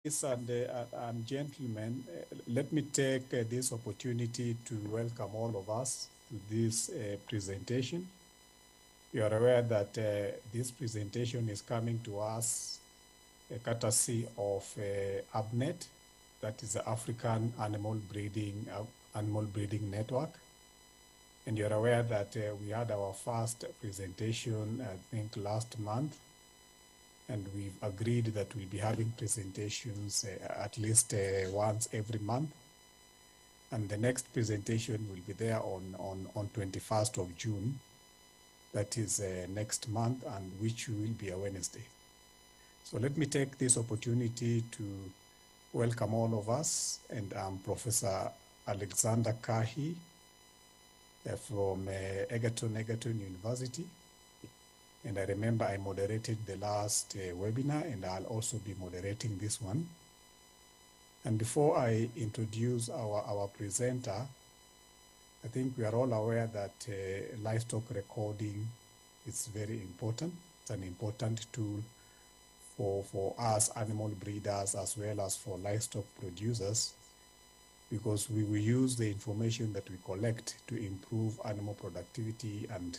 And gentlemen, let me take this opportunity to welcome all of us to this presentation. You are aware that this presentation is coming to us courtesy of ABNet, that is the African Animal Breeding Network. And you're aware that we had our first presentation, I think, last month. And we've agreed that we'll be having presentations at least once every month. And the next presentation will be there on 21st of June. That is next month, and which will be a Wednesday. So let me take this opportunity to welcome all of us. And I'm Professor Alexander Kahi from Egerton University. And I remember I moderated the last webinar, and I'll also be moderating this one. And before I introduce our presenter, I think we are all aware that livestock recording is very important. It's an important tool for us animal breeders as well as for livestock producers, because we will use the information that we collect to improve animal productivity. And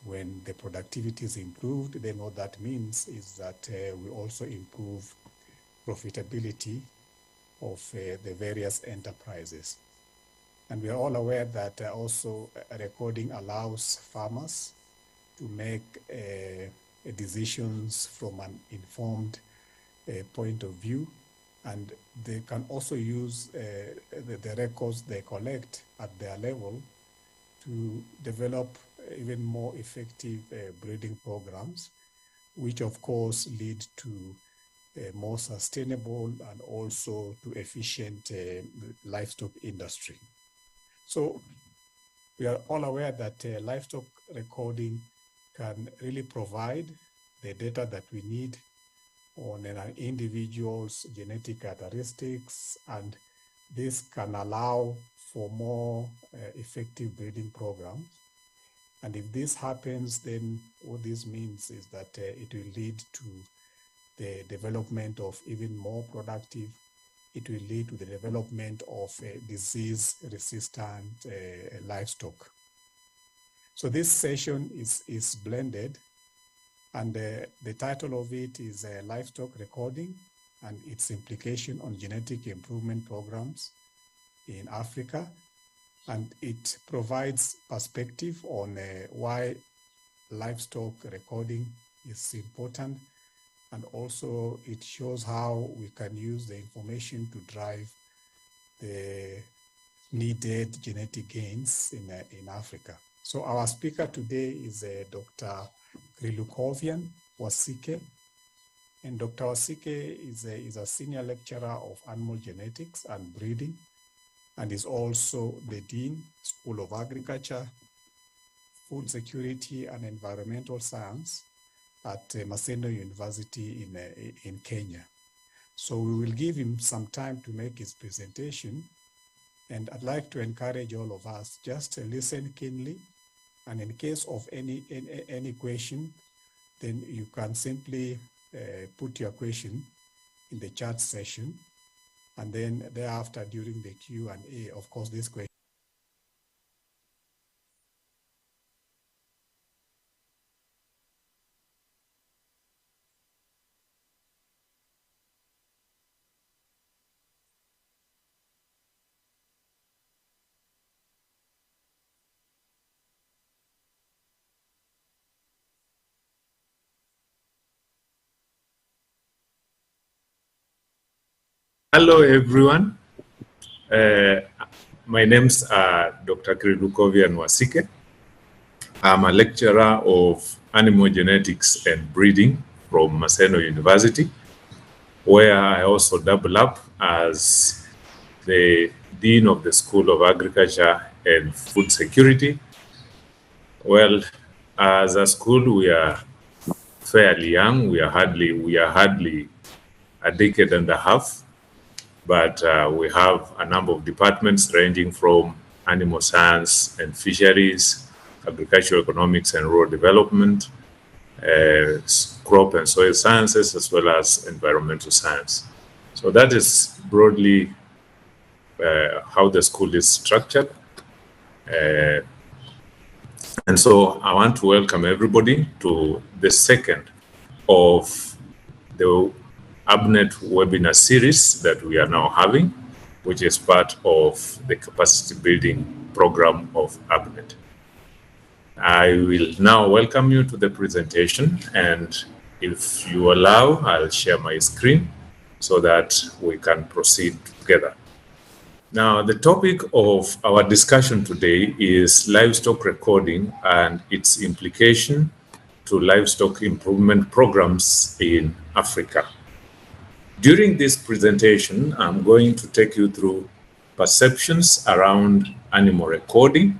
when the productivity is improved, then what that means is that we also improve profitability of the various enterprises. And we are all aware that also recording allows farmers to make decisions from an informed point of view. And they can also use the records they collect at their level to develop even more effective breeding programs, which of course lead to more sustainable and also to efficient livestock industry. So we are all aware that livestock recording can really provide the data that we need on an individual's genetic characteristics, and this can allow for more effective breeding programs. And if this happens, then what this means is that it will lead to the development of even more productive. It will lead to the development of disease-resistant livestock. So this session is blended, and the title of it is Livestock Recording and its Implication on Genetic Improvement Programs in Africa. And it provides perspective on why livestock recording is important. And also it shows how we can use the information to drive the needed genetic gains in Africa. So our speaker today is Dr. Krilukovian Wasike. And Dr. Wasike is a senior lecturer of animal genetics and breeding, and is also the Dean, School of Agriculture, Food Security and Environmental Science at Maseno University in Kenya. So we will give him some time to make his presentation, and I'd like to encourage all of us just to listen keenly, and in case of any question, then you can simply put your question in the chat session. And then thereafter, during the Q&A, of course, this question. Hello, everyone. My name's Dr. Krilukovian Wasike. I'm a lecturer of animal genetics and breeding from Maseno University, where I also double up as the Dean of the School of Agriculture and Food Security. Well, as a school, we are fairly young. We are hardly a decade and a half. But we have a number of departments ranging from animal science and fisheries, agricultural economics and rural development, crop and soil sciences, as well as environmental science. So that is broadly how the school is structured. And so I want to welcome everybody to the second of the ABNET webinar series that we are now having, which is part of the capacity building program of ABNET. I will now welcome you to the presentation, and if you allow, I'll share my screen so that we can proceed together. Now, the topic of our discussion today is livestock recording and its implication to livestock improvement programs in Africa. During this presentation, I'm going to take you through perceptions around animal recording,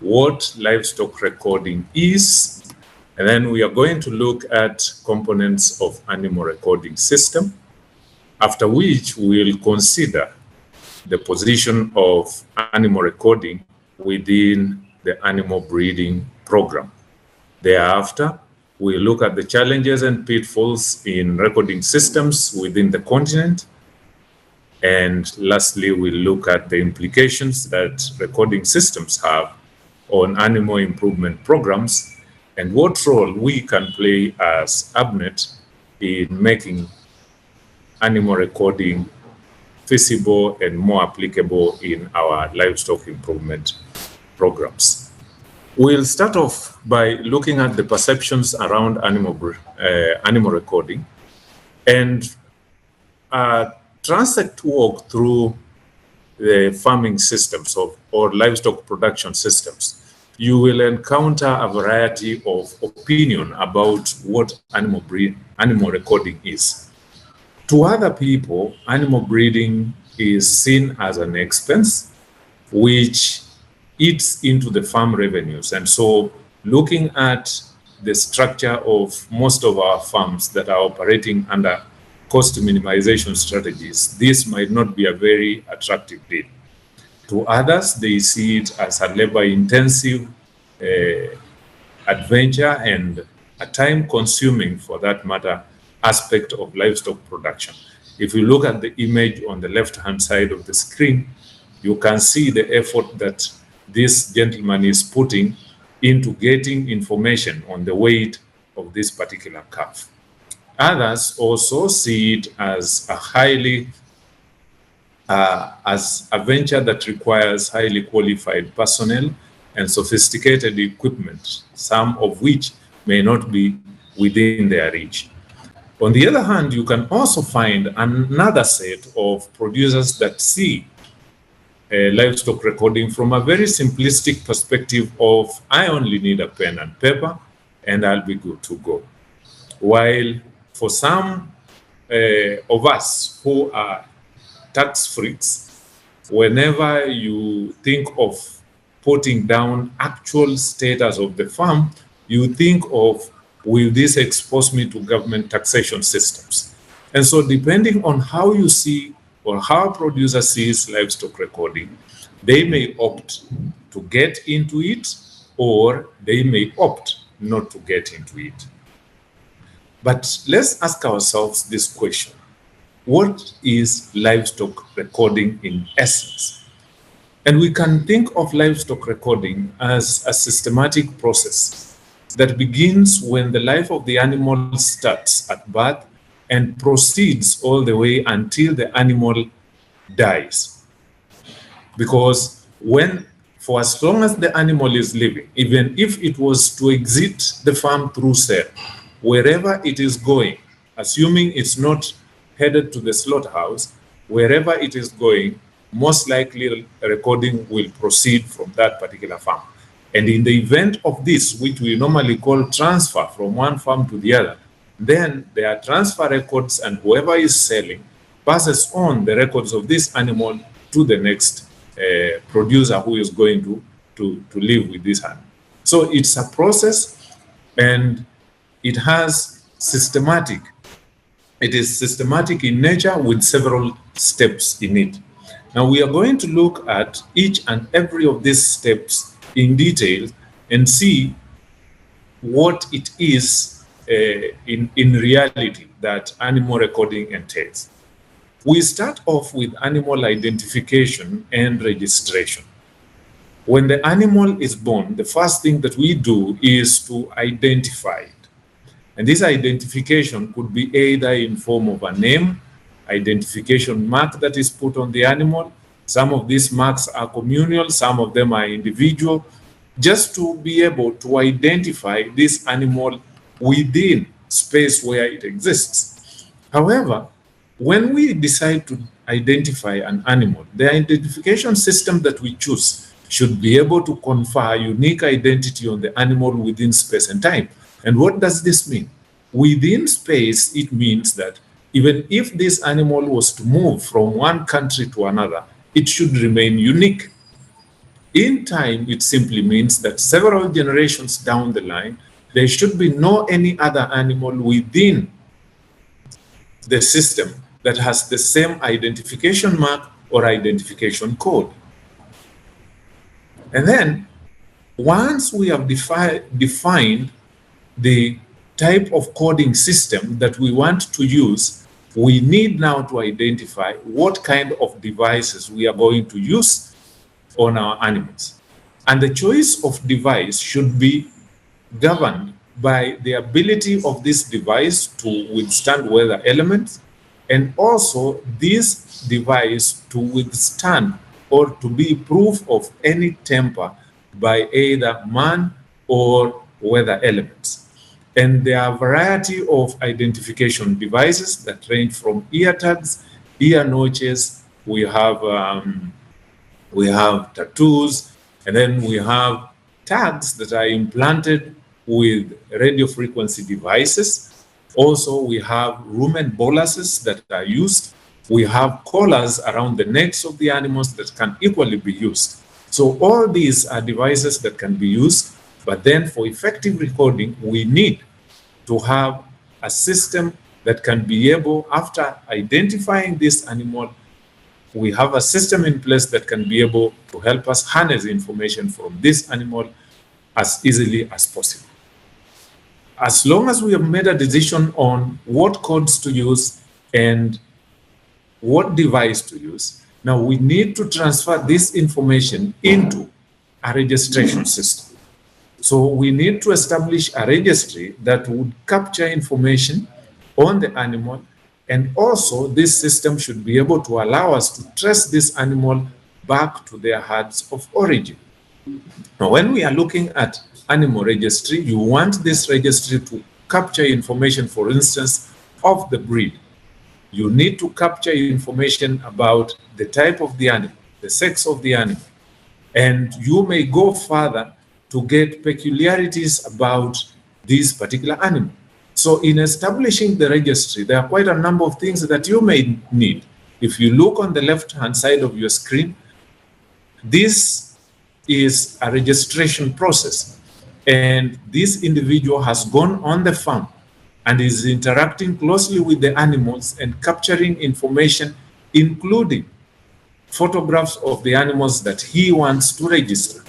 what livestock recording is, and then we are going to look at components of animal recording system, after which we'll consider the position of animal recording within the animal breeding program. Thereafter, we'll look at the challenges and pitfalls in recording systems within the continent. And lastly, we'll look at the implications that recording systems have on animal improvement programs and what role we can play as ABNET in making animal recording feasible and more applicable in our livestock improvement programs. We'll start off by looking at the perceptions around animal recording and transect walk through the farming systems or livestock production systems. You will encounter a variety of opinion about what animal recording is. To other people, animal breeding is seen as an expense which eats into the farm revenues. And so looking at the structure of most of our farms that are operating under cost minimization strategies, this might not be a very attractive deal. To others, they see it as a labor-intensive adventure and a time-consuming, for that matter, aspect of livestock production. If you look at the image on the left-hand side of the screen, you can see the effort that this gentleman is putting into getting information on the weight of this particular calf. Others also see it as a as a venture that requires highly qualified personnel and sophisticated equipment, some of which may not be within their reach. On the other hand, you can also find another set of producers that see livestock recording from a very simplistic perspective of, I only need a pen and paper and I'll be good to go. While for some of us who are tax freaks, whenever you think of putting down actual status of the farm, you think of, will this expose me to government taxation systems? And so depending on how you see or how a producer sees livestock recording, they may opt to get into it or they may opt not to get into it. But let's ask ourselves this question. What is livestock recording in essence? And we can think of livestock recording as a systematic process that begins when the life of the animal starts at birth and proceeds all the way until the animal dies. Because for as long as the animal is living, even if it was to exit the farm through sale, wherever it is going, assuming it's not headed to the slaughterhouse, wherever it is going, most likely recording will proceed from that particular farm. And in the event of this, which we normally call transfer from one farm to the other, then there are transfer records and whoever is selling passes on the records of this animal to the next producer who is going to live with this animal. So it's a process and it is systematic in nature with several steps in it. Now we are going to look at each and every of these steps in detail and see what it is in reality that animal recording entails. We start off with animal identification and registration. When the animal is born, the first thing that we do is to identify it. And this identification could be either in form of a name, identification mark that is put on the animal. Some of these marks are communal, some of them are individual, just to be able to identify this animal within space where it exists. However, when we decide to identify an animal, the identification system that we choose should be able to confer a unique identity on the animal within space and time. And what does this mean? Within space, it means that even if this animal was to move from one country to another, it should remain unique. In time, it simply means that several generations down the line, there should be no any other animal within the system that has the same identification mark or identification code. And then, once we have defined the type of coding system that we want to use, we need now to identify what kind of devices we are going to use on our animals. And the choice of device should be governed by the ability of this device to withstand weather elements, and also this device to withstand or to be proof of any temper by either man or weather elements. And there are a variety of identification devices that range from ear tags, ear notches, we have tattoos, and then we have tags that are implanted with radio frequency devices. Also, we have rumen boluses that are used. We have collars around the necks of the animals that can equally be used. So all these are devices that can be used, but then for effective recording, we need to have a system that can be able, after identifying this animal, we have a system in place that can be able to help us harness information from this animal as easily as possible. As long as we have made a decision on what codes to use and what device to use, now we need to transfer this information into a registration system. So we need to establish a registry that would capture information on the animal, and also this system should be able to allow us to trace this animal back to their herds of origin. Now, when we are looking at animal registry, you want this registry to capture information, for instance, of the breed. You need to capture information about the type of the animal, the sex of the animal, and you may go further to get peculiarities about this particular animal. So in establishing the registry, there are quite a number of things that you may need. If you look on the left-hand side of your screen, this is a registration process. And this individual has gone on the farm and is interacting closely with the animals and capturing information, including photographs of the animals that he wants to register.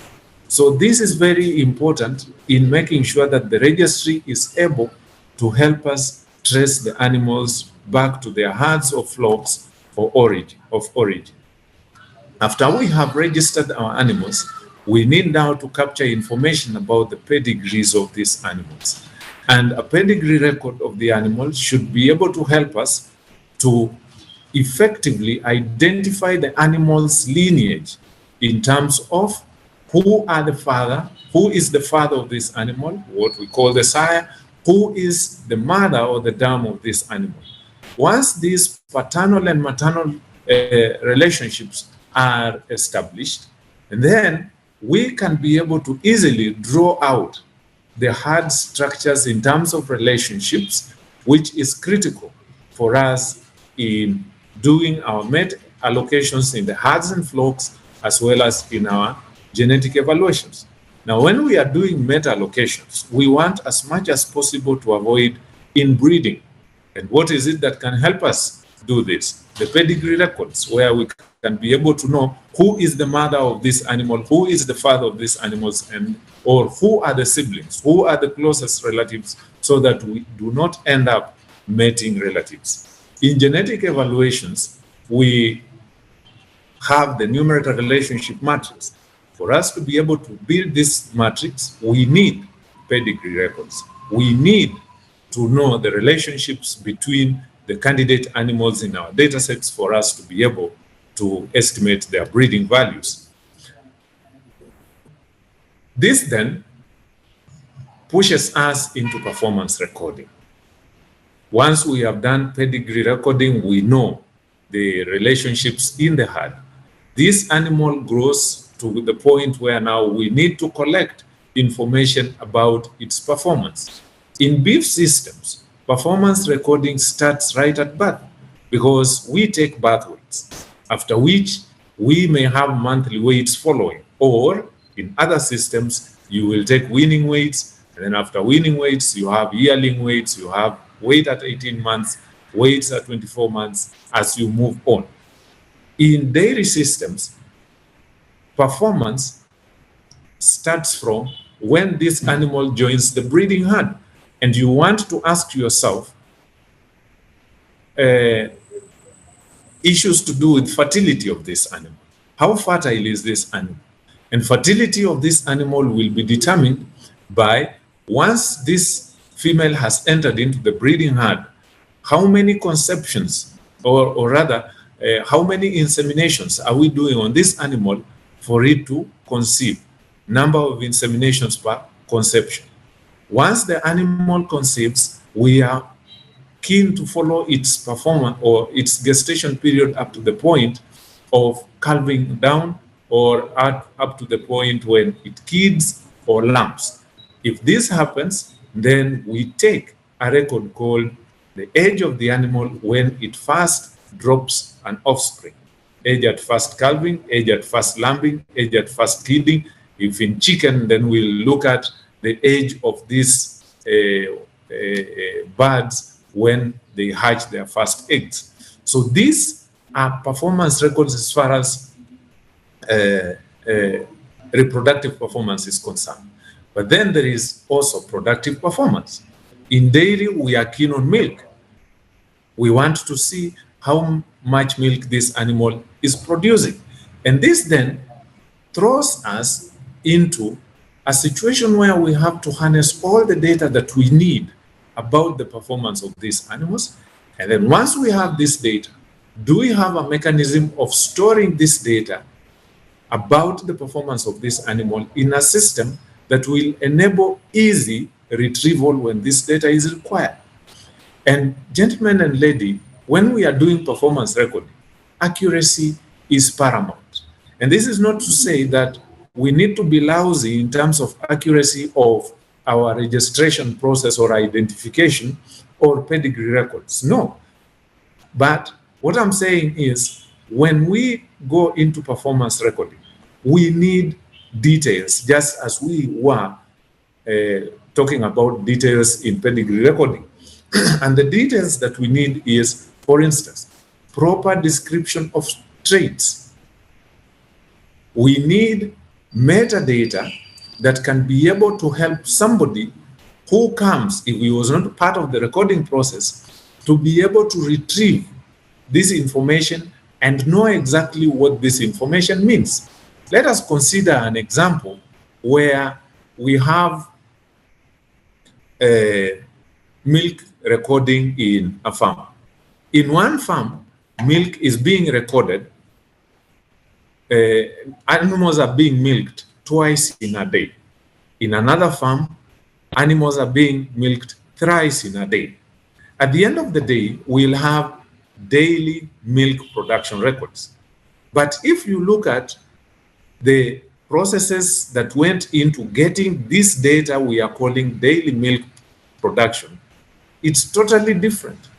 So this is very important in making sure that the registry is able to help us trace the animals back to their herds or flocks of origin. After we have registered our animals, we need now to capture information about the pedigrees of these animals. And a pedigree record of the animal should be able to help us to effectively identify the animal's lineage in terms of who is the father of this animal, what we call the sire, who is the mother or the dam of this animal. Once these paternal and maternal relationships are established, and then we can be able to easily draw out the herd structures in terms of relationships, which is critical for us in doing our mate allocations in the herds and flocks, as well as in our genetic evaluations. Now, when we are doing meta allocations, we want as much as possible to avoid inbreeding. And what is it that can help us do this? The pedigree records, where we can be able to know who is the mother of this animal, who is the father of these animals, or who are the siblings, who are the closest relatives, so that we do not end up mating relatives. In genetic evaluations, we have the numerator relationship matrix. For us to be able to build this matrix, we need pedigree records. We need to know the relationships between the candidate animals in our data sets for us to be able to estimate their breeding values. This then pushes us into performance recording. Once we have done pedigree recording, we know the relationships in the herd. This animal grows to the point where now we need to collect information about its performance. In beef systems, performance recording starts right at birth because we take birth weights, after which we may have monthly weights following, or in other systems, you will take weaning weights, and then after weaning weights, you have yearling weights, you have weight at 18 months, weights at 24 months as you move on. In dairy systems, performance starts from when this animal joins the breeding herd. And you want to ask yourself issues to do with fertility of this animal. How fertile is this animal? And fertility of this animal will be determined by, once this female has entered into the breeding herd, how many conceptions, or rather, how many inseminations are we doing on this animal for it to conceive? Number of inseminations per conception. Once the animal conceives, we are keen to follow its performance or its gestation period up to the point of calving down, or up to the point when it kids or lamps. If this happens, then we take a record called the age of the animal when it first drops an offspring. Age at first calving, age at first lambing, age at first kidding. If in chicken, then we'll look at the age of these birds when they hatch their first eggs. So these are performance records as far as reproductive performance is concerned. But then there is also productive performance. In dairy, we are keen on milk. We want to see how much milk this animal is producing. And this then throws us into a situation where we have to harness all the data that we need about the performance of these animals. And then once we have this data, do we have a mechanism of storing this data about the performance of this animal in a system that will enable easy retrieval when this data is required? And gentlemen and lady, when we are doing performance recording, accuracy is paramount. And this is not to say that we need to be lousy in terms of accuracy of our registration process or identification or pedigree records. No. But what I'm saying is, when we go into performance recording, we need details, just as we were talking about details in pedigree recording. And the details that we need is, for instance, proper description of traits. We need metadata that can be able to help somebody who comes, if he was not part of the recording process, to be able to retrieve this information and know exactly what this information means. Let us consider an example where we have milk recording in a farm. In one farm, milk is being recorded. Animals are being milked twice in a day. In another farm, animals are being milked thrice in a day. At the end of the day, we'll have daily milk production records. But if you look at the processes that went into getting this data we are calling daily milk production, it's totally different.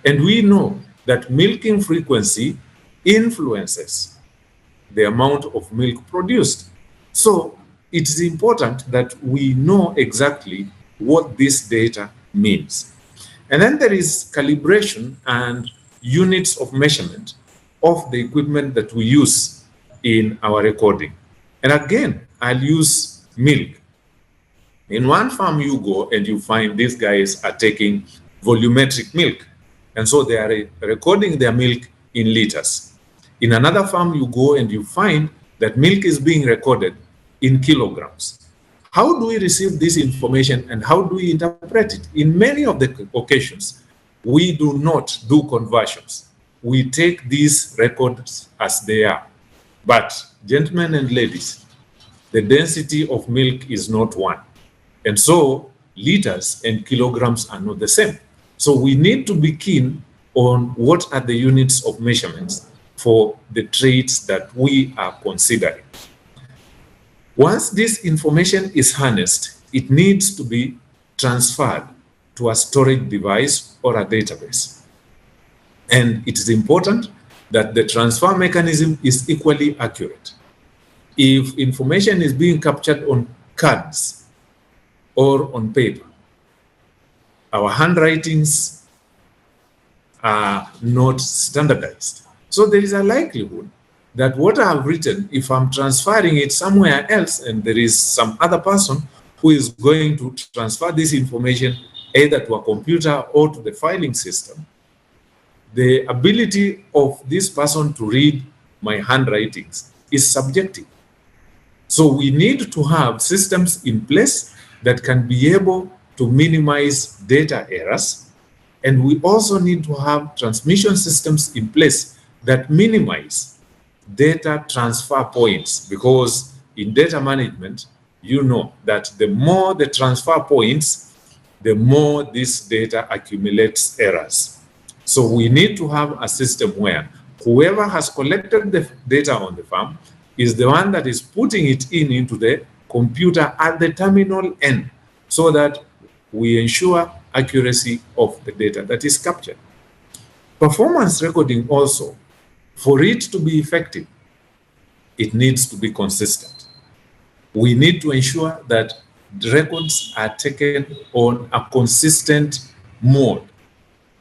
And we know that milking frequency influences the amount of milk produced. So it is important that we know exactly what this data means. And then there is calibration and units of measurement of the equipment that we use in our recording. And again, I'll use milk. In one farm you go and you find these guys are taking volumetric milk. And so they are recording their milk in liters. In another farm, you go and you find that milk is being recorded in kilograms. How do we receive this information and how do we interpret it? In many of the occasions, we do not do conversions. We take these records as they are. But gentlemen and ladies, the density of milk is not one. And so liters and kilograms are not the same. So we need to be keen on what are the units of measurements for the traits that we are considering. Once this information is harnessed, it needs to be transferred to a storage device or a database. And it is important that the transfer mechanism is equally accurate. If information is being captured on cards or on paper, our handwritings are not standardized. So there is a likelihood that what I have written, if I'm transferring it somewhere else and there is some other person who is going to transfer this information either to a computer or to the filing system, the ability of this person to read my handwritings is subjective. So we need to have systems in place that can be able to minimize data errors. And we also need to have transmission systems in place that minimize data transfer points, because in data management, you know that the more the transfer points, the more this data accumulates errors. So we need to have a system where whoever has collected the data on the farm is the one that is putting it into the computer at the terminal end, so that we ensure accuracy of the data that is captured. Performance recording also, for it to be effective, it needs to be consistent. We need to ensure that the records are taken on a consistent mode.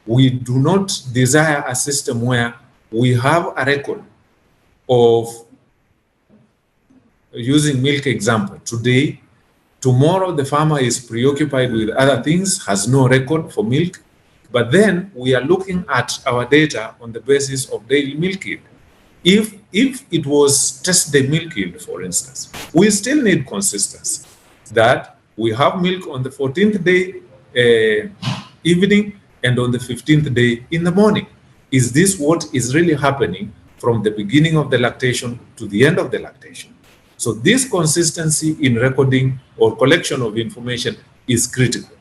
We do not desire a system where we have a record of, using milk example, today, tomorrow the farmer is preoccupied with other things, has no record for milk, but then we are looking at our data on the basis of daily milk yield. If it was test day milk yield, for instance, we still need consistency, that we have milk on the 14th day evening and on the 15th day in the morning. Is this what is really happening from the beginning of the lactation to the end of the lactation? So this consistency in recording or collection of information is critical.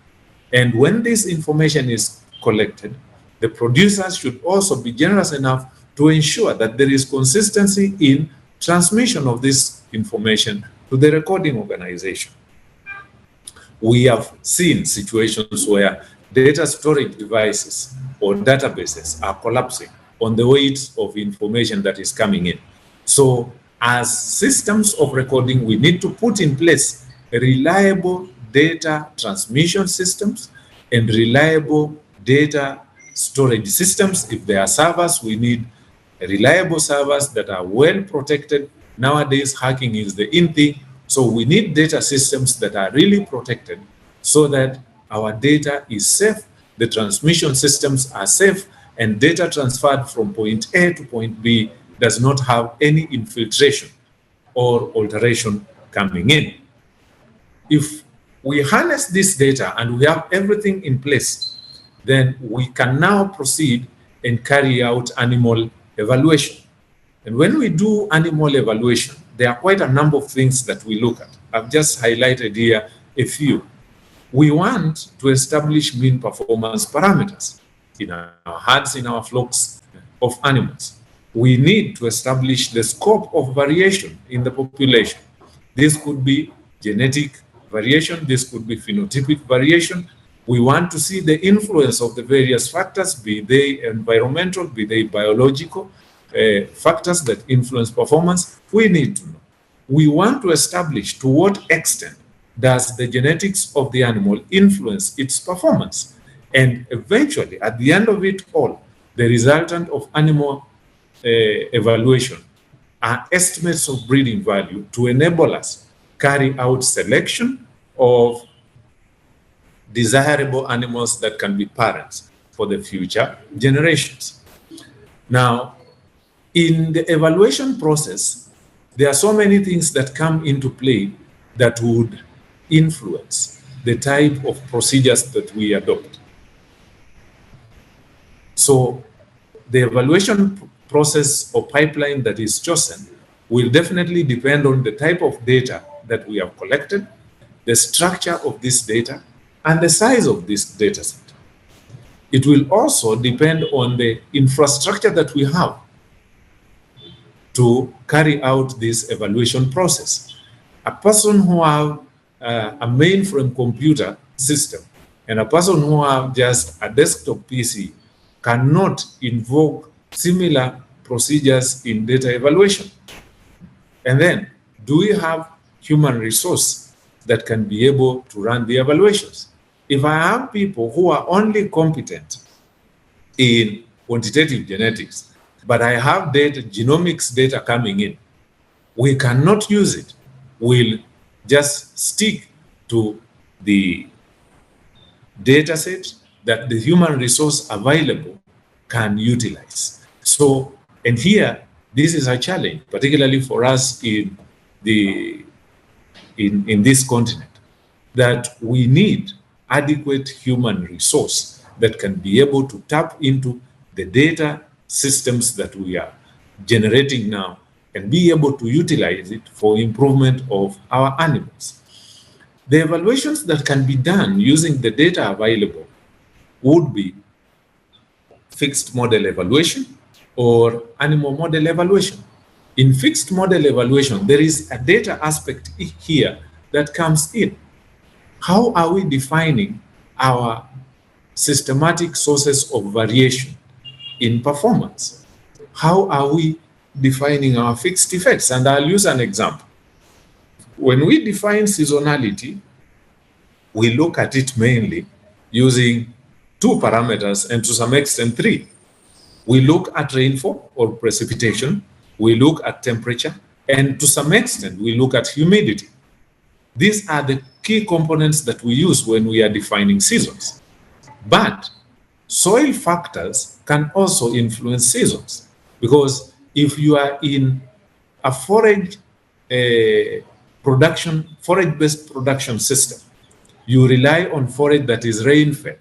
And when this information is collected, the producers should also be generous enough to ensure that there is consistency in transmission of this information to the recording organization. We have seen situations where data storage devices or databases are collapsing on the weight of information that is coming in. So as systems of recording, we need to put in place reliable data transmission systems and reliable data storage systems. If there are servers, we need reliable servers that are well protected. Nowadays, hacking is the in thing. So we need data systems that are really protected so that our data is safe, the transmission systems are safe, and data transferred from point A to point B does not have any infiltration or alteration coming in. If we harness this data and we have everything in place, then we can now proceed and carry out animal evaluation. And when we do animal evaluation, there are quite a number of things that we look at. I've just highlighted here a few. We want to establish mean performance parameters in our herds, in our flocks of animals. We need to establish the scope of variation in the population. This could be genetic variation, this could be phenotypic variation. We want to see the influence of the various factors, be they environmental, be they biological factors that influence performance. We need to know. We want to establish to what extent does the genetics of the animal influence its performance. And eventually, at the end of it all, the resultant of animal evaluation are estimates of breeding value to enable us carry out selection of desirable animals that can be parents for the future generations. Now, In the evaluation process, there are so many things that come into play that would influence the type of procedures that we adopt. So the evaluation process or pipeline that is chosen will definitely depend on the type of data that we have collected, the structure of this data, and the size of this data set. It will also depend on the infrastructure that we have to carry out this evaluation process. A person who have a mainframe computer system and a person who have just a desktop PC cannot invoke similar procedures in data evaluation. And then, do we have human resource that can be able to run the evaluations? If I have people who are only competent in quantitative genetics, but I have data, genomics data coming in, we cannot use it. We'll just stick to the data set that the human resource available can utilize. So, and here, this is a challenge, particularly for us in this continent, that we need adequate human resource that can be able to tap into the data systems that we are generating now and be able to utilize it for improvement of our animals. The evaluations that can be done using the data available would be fixed model evaluation or animal model evaluation. In fixed model evaluation, there is a data aspect here that comes in. How are we defining our systematic sources of variation in performance? How are we defining our fixed effects? And I'll use an example. When we define seasonality, we look at it mainly using two parameters and to some extent three. We look at rainfall or precipitation, we look at temperature, and to some extent, we look at humidity. These are the key components that we use when we are defining seasons. But soil factors can also influence seasons, because if you are in a forage-based production system, you rely on forage that is rain-fed,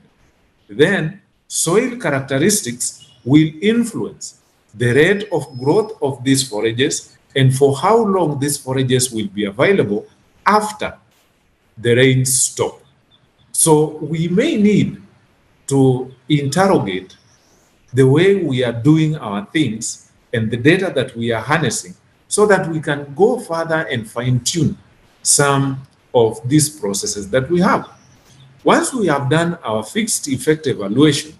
then soil characteristics will influence the rate of growth of these forages and for how long these forages will be available after the rains stop. So we may need to interrogate the way we are doing our things and the data that we are harnessing so that we can go further and fine-tune some of these processes that we have. Once we have done our fixed effect evaluation,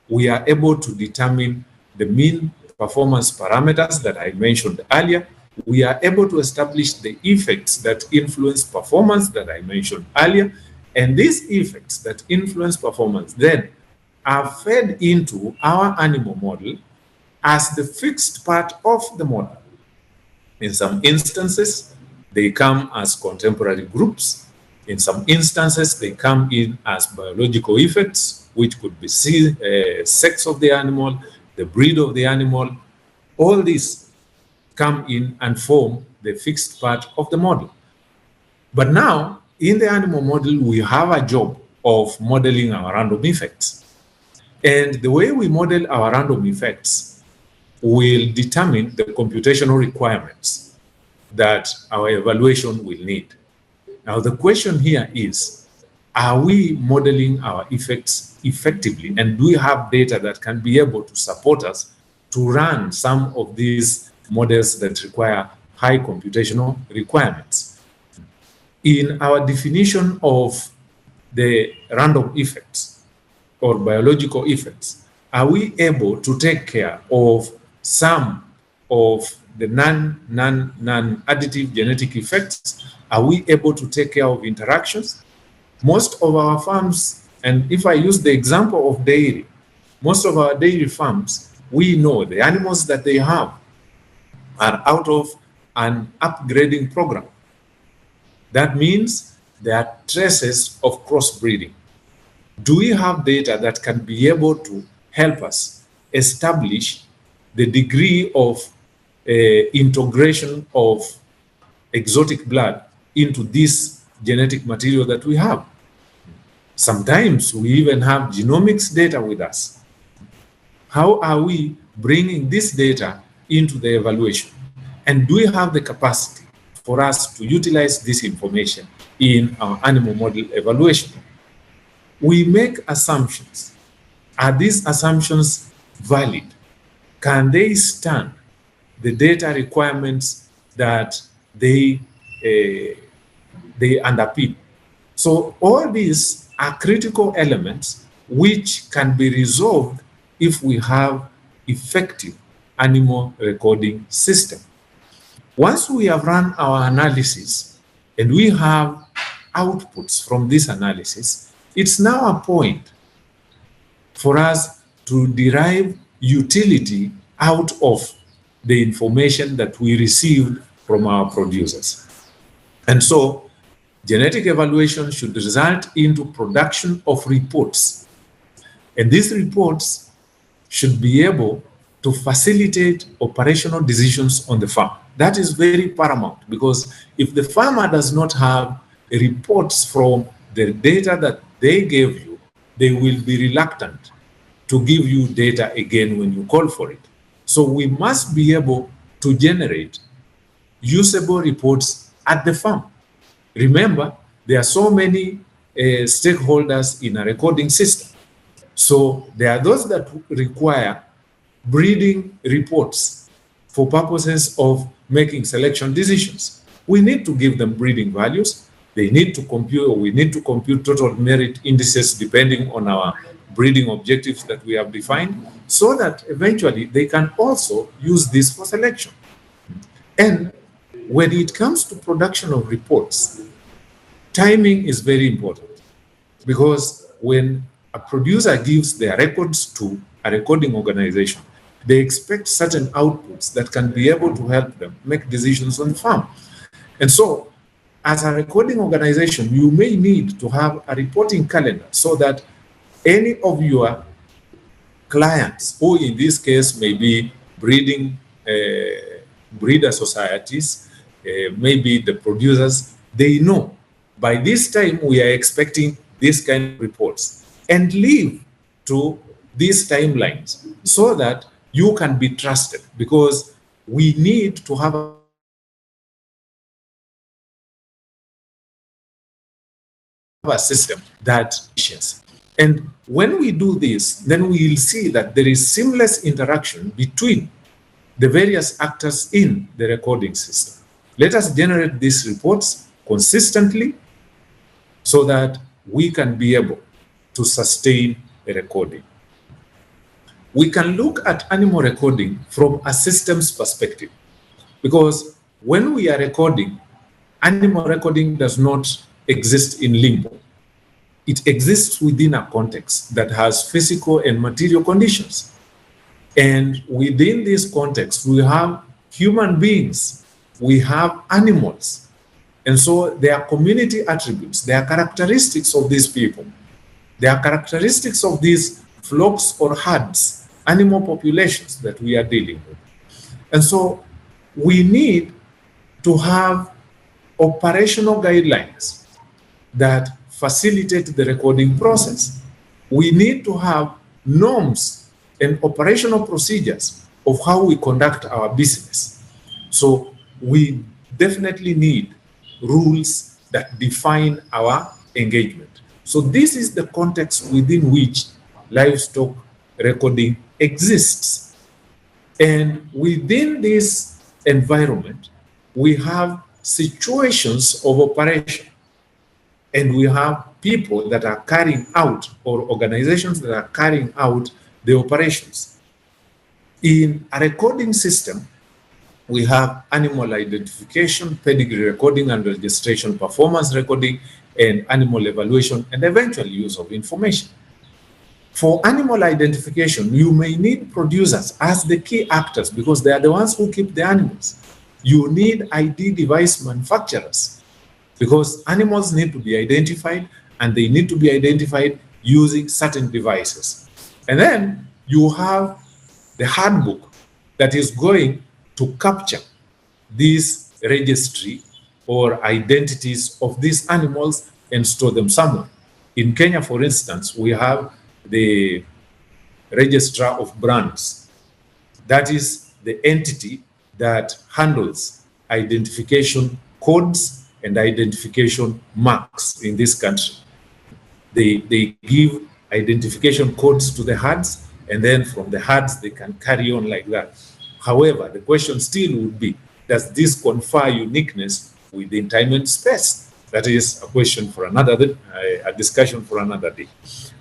we are able to determine the mean performance parameters that I mentioned earlier. We are able to establish the effects that influence performance that I mentioned earlier. And these effects that influence performance then are fed into our animal model as the fixed part of the model. In some instances, they come as contemporary groups. In some instances, they come in as biological effects, which could be sex of the animal, the breed of the animal. All these come in and form the fixed part of the model. But now, in the animal model, we have a job of modeling our random effects. And the way we model our random effects will determine the computational requirements that our evaluation will need. Now, the question here is, are we modeling our effects effectively? And do we have data that can be able to support us to run some of these models that require high computational requirements? In our definition of the random effects or biological effects, are we able to take care of some of the non-additive genetic effects? Are we able to take care of interactions? Most of our farms, and if I use the example of dairy, most of our dairy farms, we know the animals that they have are out of an upgrading program. That means there are traces of crossbreeding. Do we have data that can be able to help us establish the degree of integration of exotic blood into this genetic material that we have. Sometimes we even have genomics data with us. How are we bringing this data into the evaluation? And do we have the capacity for us to utilize this information in our animal model evaluation? We make assumptions. Are these assumptions valid? Can they stand the data requirements that they underpin? So all these are critical elements which can be resolved if we have effective animal recording system. Once we have run our analysis and we have outputs from this analysis, it's now a point for us to derive utility out of the information that we received from our producers. And so genetic evaluation should result into production of reports. And these reports should be able to facilitate operational decisions on the farm. That is very paramount, because if the farmer does not have reports from the data that they gave you, they will be reluctant to give you data again when you call for it. So we must be able to generate usable reports at the farm. Remember, there are so many stakeholders in a recording system. So there are those that require breeding reports for purposes of making selection decisions. We need to give them breeding values. They need to compute, or we need to compute total merit indices depending on our breeding objectives that we have defined, so that eventually they can also use this for selection. And when it comes to production of reports, timing is very important, because when a producer gives their records to a recording organization, they expect certain outputs that can be able to help them make decisions on the farm. And so, as a recording organization, you may need to have a reporting calendar so that any of your clients, who in this case may be breeder societies, maybe the producers, they know by this time we are expecting this kind of reports, and live to these timelines so that you can be trusted, because we need to have a system that is. And when we do this, then we will see that there is seamless interaction between the various actors in the recording system. Let us generate these reports consistently so that we can be able to sustain a recording. We can look at animal recording from a systems perspective, because when we are recording, animal recording does not exist in limbo. It exists within a context that has physical and material conditions. And within this context, we have human beings, we have animals. And so there are community attributes, there are characteristics of these people. There are characteristics of these flocks or herds, animal populations that we are dealing with. And so we need to have operational guidelines that facilitate the recording process. We need to have norms and operational procedures of how we conduct our business. So we definitely need rules that define our engagement. So this is the context within which livestock recording exists. And within this environment, we have situations of operation. And we have people that are carrying out, or organizations that are carrying out the operations. In a recording system, we have animal identification, pedigree recording and registration, performance recording, and animal evaluation, and eventual use of information. For animal identification, you may need producers as the key actors, because they are the ones who keep the animals. You need ID device manufacturers, because animals need to be identified, and they need to be identified using certain devices. And then you have the handbook that is going to capture this registry or identities of these animals and store them somewhere. In Kenya, for instance, we have the Registrar of Brands. That is the entity that handles identification codes and identification marks in this country. They give identification codes to the herds, and then from the herds they can carry on like that. However, the question still would be, does this confer uniqueness within time and space? That is a question for another day, a discussion for another day.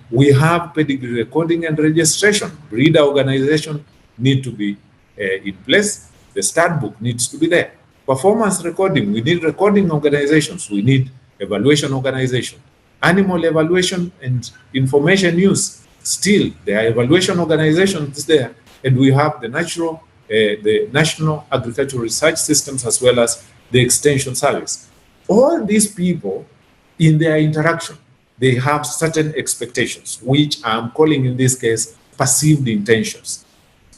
We have pedigree recording and registration. Breeder organization need to be in place. The stat book needs to be there. Performance recording, we need recording organizations. We need evaluation organization. Animal evaluation and information use, still there are evaluation organizations there, and we have the National Agricultural Research Systems as well as the Extension Service. All these people, in their interaction, they have certain expectations, which I'm calling in this case perceived intentions.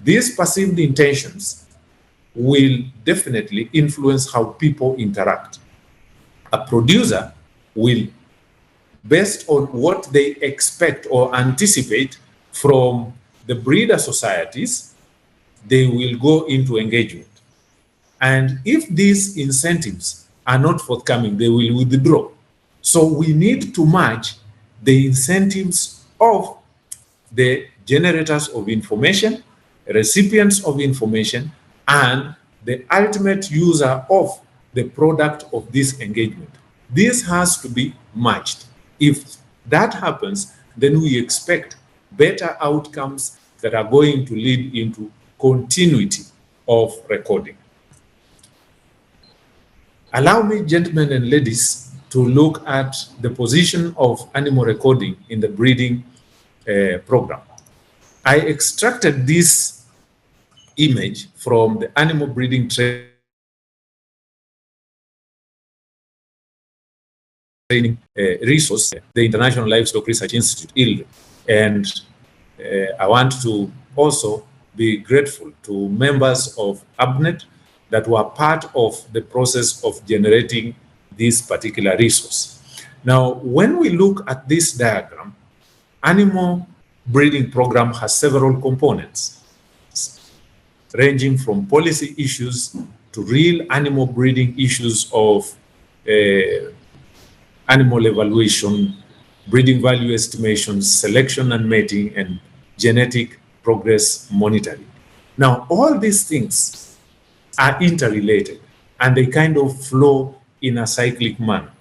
These perceived intentions will definitely influence how people interact. A producer will, based on what they expect or anticipate from the breeder societies, they will go into engagement. And if these incentives are not forthcoming, they will withdraw. So we need to match the incentives of the generators of information, recipients of information, and the ultimate user of the product of this engagement. This has to be matched. If that happens, then we expect better outcomes that are going to lead into continuity of recording. Allow me, gentlemen and ladies, to look at the position of animal recording in the breeding program. I extracted this image from the animal breeding training resource, the International Livestock Research Institute, ILRI. And I want to also be grateful to members of ABNET that were part of the process of generating this particular resource. Now, when we look at this diagram, animal breeding program has several components, ranging from policy issues to real animal breeding issues of animal evaluation, breeding value estimations, selection and mating, and genetic progress monitoring. Now, all these things are interrelated and they kind of flow in a cyclic manner.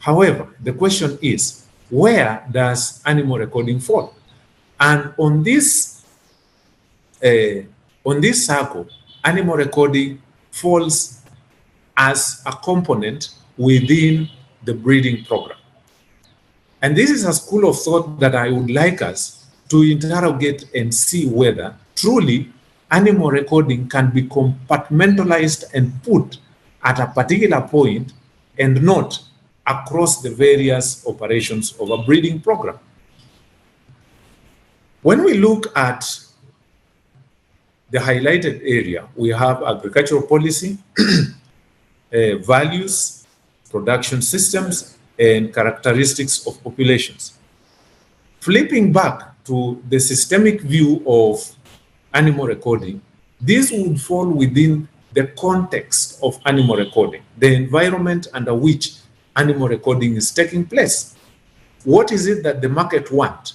However, the question is, where does animal recording fall? And on this circle, animal recording falls as a component within the breeding program. And this is a school of thought that I would like us to interrogate and see whether truly animal recording can be compartmentalized and put at a particular point and not across the various operations of a breeding program. When we look at the highlighted area, we have agricultural policy, values, production systems, and characteristics of populations. Flipping back to the systemic view of animal recording, this would fall within the context of animal recording, the environment under which animal recording is taking place. What is it that the market wants?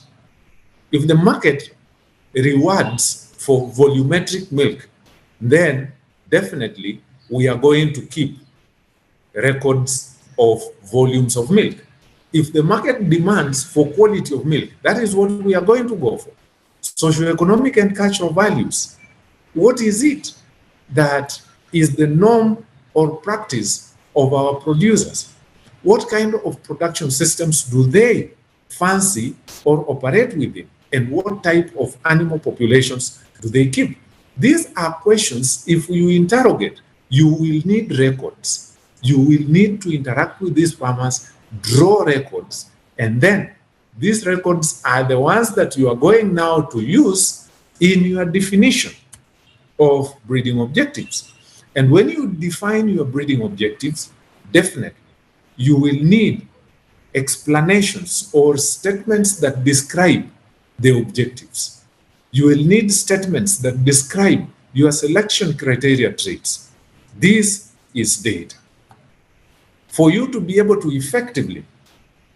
If the market rewards for volumetric milk, then definitely we are going to keep records of volumes of milk. If the market demands for quality of milk, that is what we are going to go for. Socioeconomic and cultural values. What is it that is the norm or practice of our producers? What kind of production systems do they fancy or operate within? And what type of animal populations do they keep? These are questions, if you interrogate, you will need records. You will need to interact with these farmers, draw records, and then these records are the ones that you are going now to use in your definition of breeding objectives. And when you define your breeding objectives, definitely you will need explanations or statements that describe the objectives. You will need statements that describe your selection criteria traits. This is data. For you to be able to effectively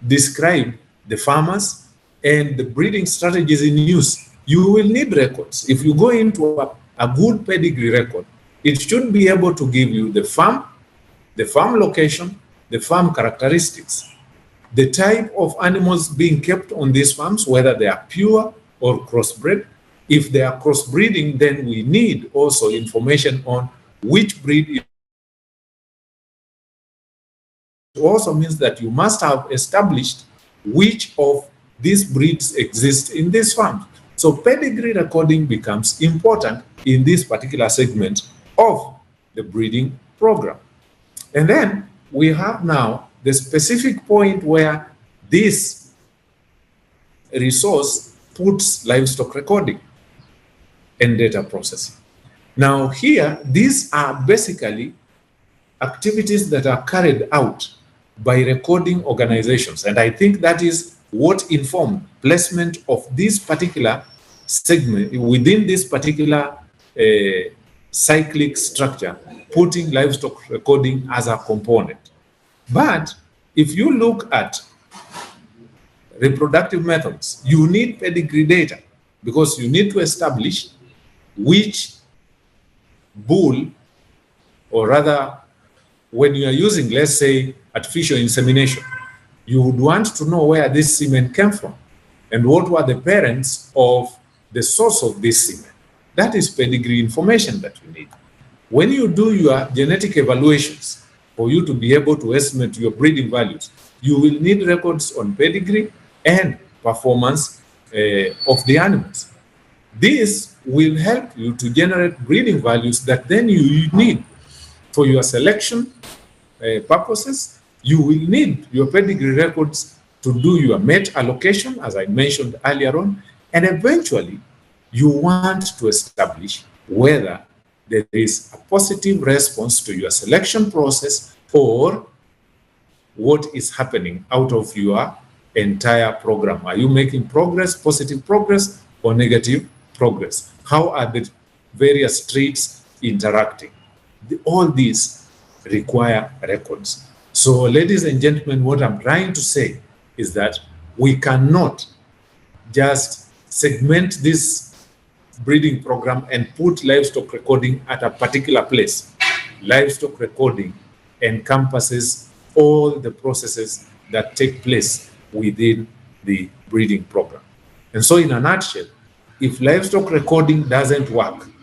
describe the farmers and the breeding strategies in use, you will need records. If you go into a good pedigree record, it should be able to give you the farm location, the farm characteristics, the type of animals being kept on these farms, whether they are pure or crossbred. If they are crossbreeding, then we need also information on which breed. It also means that you must have established which of these breeds exist in this farm. So pedigree recording becomes important in this particular segment of the breeding program. And then we have now the specific point where this resource puts livestock recording and data processing. Now here, these are basically activities that are carried out by recording organizations. And I think that is what informed placement of this particular segment within this particular cyclic structure, putting livestock recording as a component. But if you look at reproductive methods, you need pedigree data because you need to establish which bull, or rather, when you are using, let's say, artificial insemination, you would want to know where this semen came from and what were the parents of the source of this semen. That is pedigree information that you need. When you do your genetic evaluations, for you to be able to estimate your breeding values, you will need records on pedigree and performance of the animals. This will help you to generate breeding values that then you need for your selection purposes. You will need your pedigree records to do your mate allocation, as I mentioned earlier on, and eventually you want to establish whether there is a positive response to your selection process or what is happening out of your entire program. Are you making progress, positive progress, or negative progress? How are the various traits interacting? All these require records. So, ladies and gentlemen, what I'm trying to say is that we cannot just segment this breeding program and put livestock recording at a particular place. Livestock recording encompasses all the processes that take place within the breeding program. And so, in a nutshell, if livestock recording doesn't work,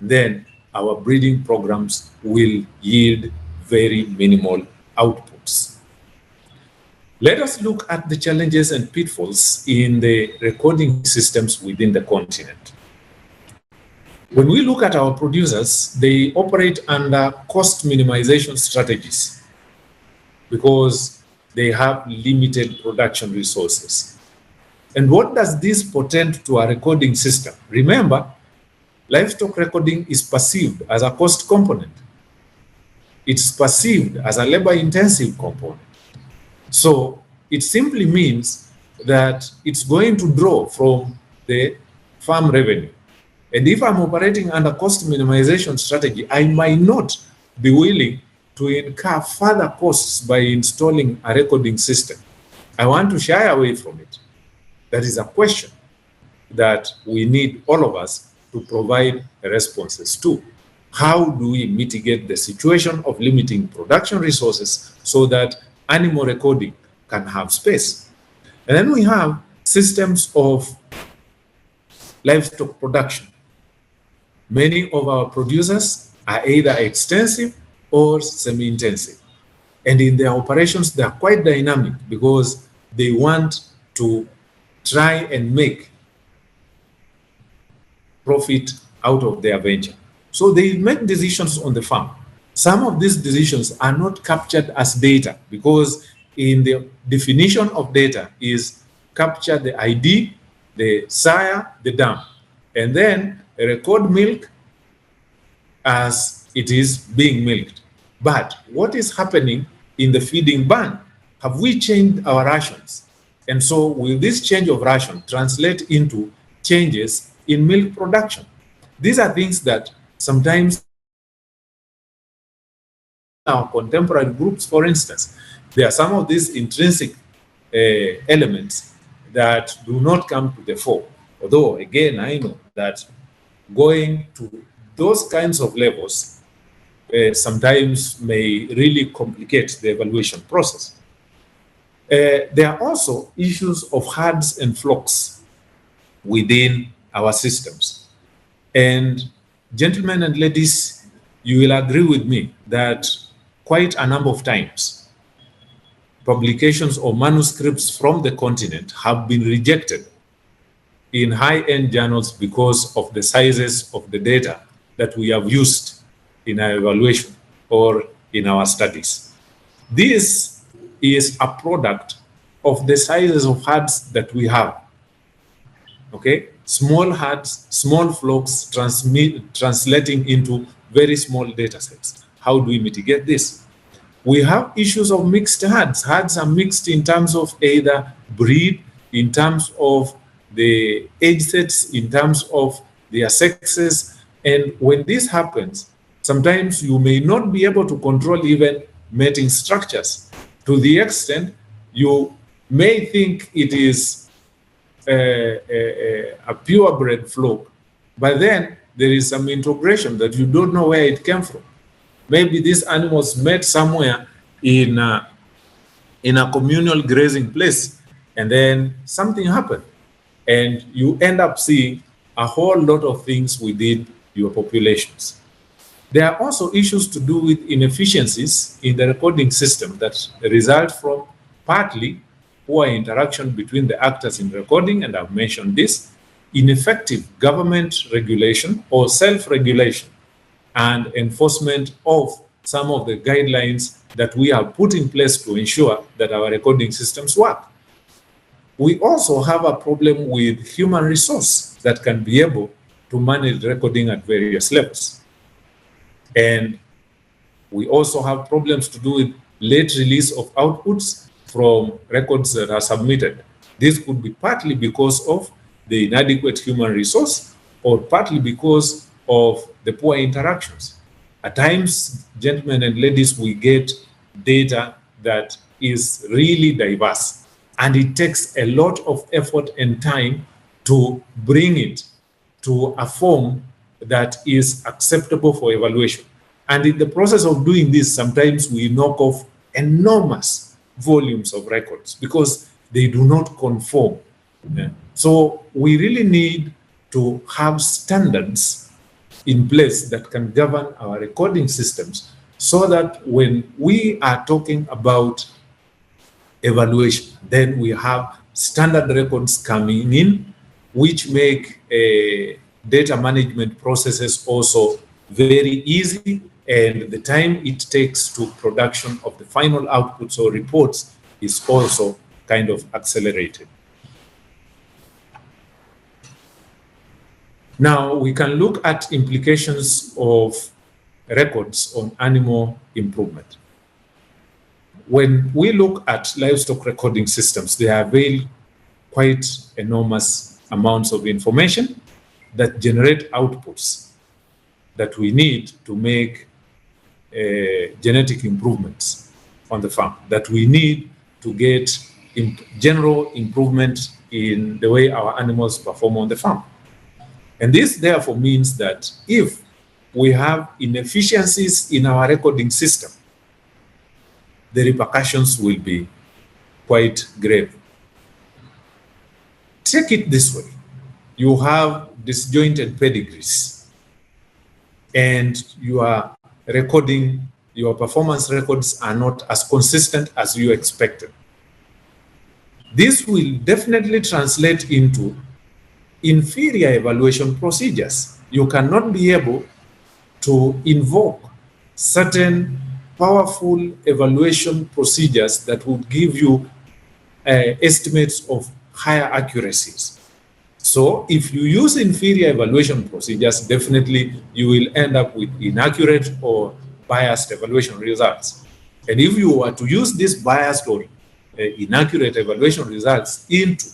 then our breeding programs will yield very minimal outputs. Let us look at the challenges and pitfalls in the recording systems within the continent. When we look at our producers, they operate under cost minimization strategies because they have limited production resources. And what does this portend to a recording system? Remember, livestock recording is perceived as a cost component. It's perceived as a labor-intensive component. So it simply means that it's going to draw from the farm revenue. And if I'm operating under cost minimization strategy, I might not be willing to incur further costs by installing a recording system. I want to shy away from it. That is a question that we need, all of us, to provide responses to. How do we mitigate the situation of limiting production resources so that animal recording can have space? And then we have systems of livestock production. Many of our producers are either extensive or semi-intensive. And in their operations, they are quite dynamic because they want to try and make profit out of their venture. So they make decisions on the farm. Some of these decisions are not captured as data because in the definition of data is capture the ID, the sire, the dam. And then record milk as it is being milked. But what is happening in the feeding barn? Have we changed our rations? And so will this change of ration translate into changes in milk production? These are things that sometimes our contemporary groups, for instance, there are some of these intrinsic elements that do not come to the fore. Although, again, I know that going to those kinds of levels sometimes may really complicate the evaluation process. There are also issues of herds and flocks within our systems. And gentlemen and ladies, you will agree with me that quite a number of times, publications or manuscripts from the continent have been rejected in high-end journals because of the sizes of the data that we have used in our evaluation or in our studies. This is a product of the sizes of herds that we have. Okay, small herds, small flocks translating into very small data sets. How do we mitigate this? We have issues of mixed herds. Herds are mixed in terms of either breed, in terms of the age sets, in terms of their sexes. And when this happens, sometimes you may not be able to control even mating structures. To the extent you may think it is a purebred flock, but then there is some integration that you don't know where it came from. Maybe these animals met somewhere in a communal grazing place, and then something happened, and you end up seeing a whole lot of things within your populations. There are also issues to do with inefficiencies in the recording system that result from partly poor interaction between the actors in recording, and I've mentioned this, ineffective government regulation or self-regulation and enforcement of some of the guidelines that we have put in place to ensure that our recording systems work. We also have a problem with human resource that can be able to manage recording at various levels. And we also have problems to do with late release of outputs from records that are submitted. This could be partly because of the inadequate human resource or partly because of the poor interactions. At times, gentlemen and ladies, we get data that is really diverse, and it takes a lot of effort and time to bring it to a form that is acceptable for evaluation. And in the process of doing this, sometimes we knock off enormous volumes of records because they do not conform. Yeah. So we really need to have standards in place that can govern our recording systems so that when we are talking about evaluation, then we have standard records coming in, which make data management processes also very easy, and the time it takes to production of the final outputs or reports is also kind of accelerated. Now we can look at implications of records on animal improvement. When we look at livestock recording systems, they avail quite enormous amounts of information that generate outputs that we need to make genetic improvements on the farm, that we need to get general improvement in the way our animals perform on the farm. And this therefore means that if we have inefficiencies in our recording system, the repercussions will be quite grave. Take it this way. You have disjointed pedigrees and you are recording, your performance records are not as consistent as you expected. This will definitely translate into inferior evaluation procedures. You cannot be able to invoke certain powerful evaluation procedures that would give you estimates of higher accuracies. So if you use inferior evaluation procedures, definitely you will end up with inaccurate or biased evaluation results. And if you were to use this biased or inaccurate evaluation results into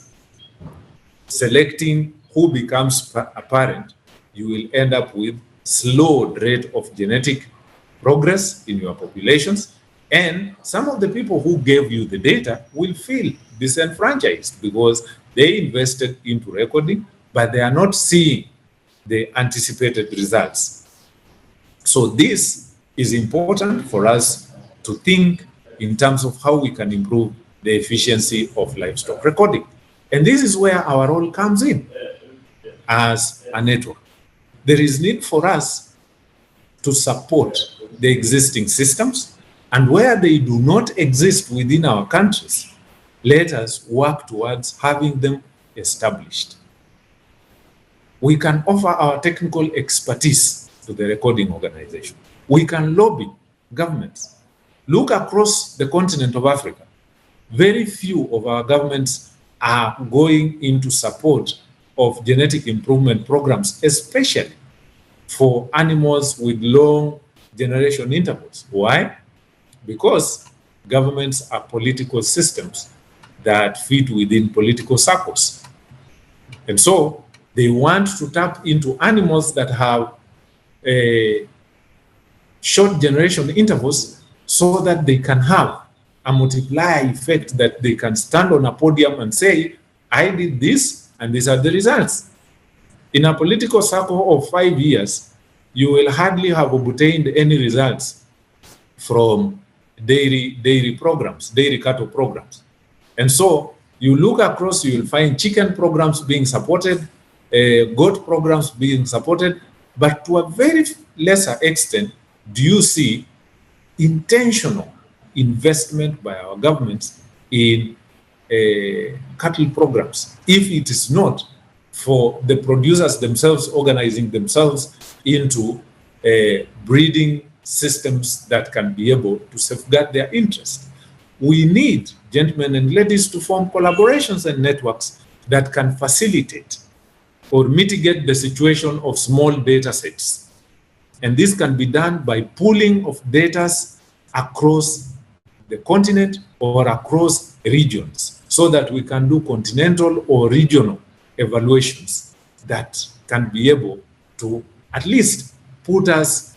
selecting who becomes a parent, you will end up with slowed rate of genetic progress in your populations. And some of the people who gave you the data will feel disenfranchised because they invested into recording, but they are not seeing the anticipated results. So this is important for us to think in terms of how we can improve the efficiency of livestock recording. And this is where our role comes in as a network. There is need for us to support the existing systems, and where they do not exist within our countries, let us work towards having them established. We can offer our technical expertise to the recording organization. We can lobby governments. Look across the continent of Africa. Very few of our governments are going into support of genetic improvement programs, especially for animals with long generation intervals. Why? Because governments are political systems that fit within political circles. And so they want to tap into animals that have short generation intervals so that they can have a multiplier effect, that they can stand on a podium and say, I did this and these are the results. In a political circle of 5 years, you will hardly have obtained any results from dairy programs, dairy cattle programs. And so you look across, you will find chicken programs being supported, goat programs being supported, but to a very lesser extent, do you see intentional investment by our governments in cattle programs? If it is not for the producers themselves organizing themselves into breeding systems that can be able to safeguard their interests. We need, gentlemen and ladies, to form collaborations and networks that can facilitate or mitigate the situation of small data sets. And this can be done by pooling of data across the continent or across regions, so that we can do continental or regional evaluations that can be able to at least put us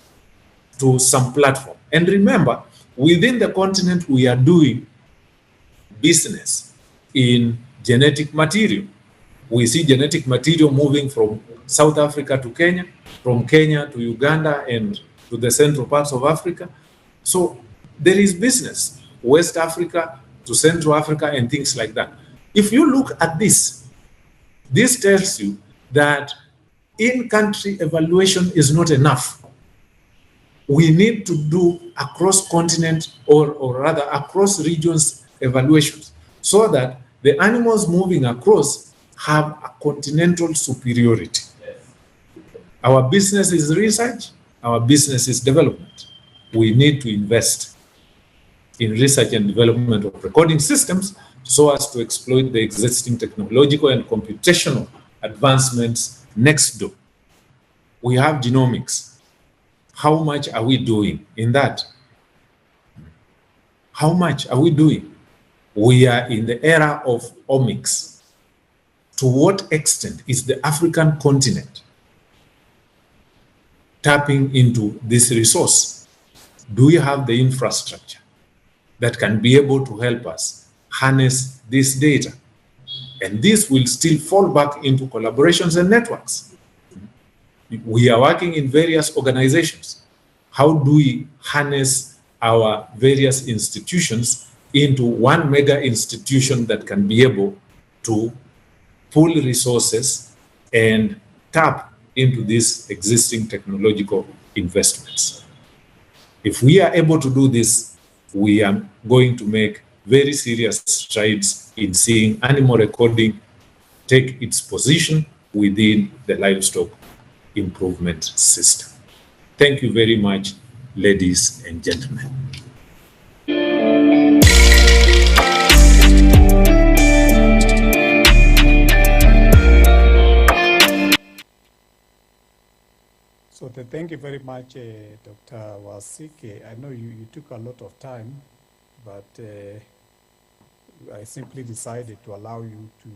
to some platform. And remember, within the continent, we are doing business in genetic material. We see genetic material moving from South Africa to Kenya, from Kenya to Uganda and to the central parts of Africa. So there is business, West Africa to Central Africa and things like that. If you look at this, this tells you that in-country evaluation is not enough. We need to do across continent or rather across regions evaluations so that the animals moving across have a continental superiority. Our business is research, our business is development. We need to invest in research and development of recording systems so as to exploit the existing technological and computational advancements next door. We have genomics. How much are we doing in that? How much are we doing? We are in the era of omics. To what extent is the African continent tapping into this resource? Do we have the infrastructure that can be able to help us harness this data? And this will still fall back into collaborations and networks. We are working in various organizations. How do we harness our various institutions into one mega institution that can be able to pool resources and tap into these existing technological investments? If we are able to do this, we are going to make very serious strides in seeing animal recording take its position within the livestock improvement system. Thank you very much, ladies and gentlemen. Thank you very much, Dr. Wasike. I know you took a lot of time, but I simply decided to allow you to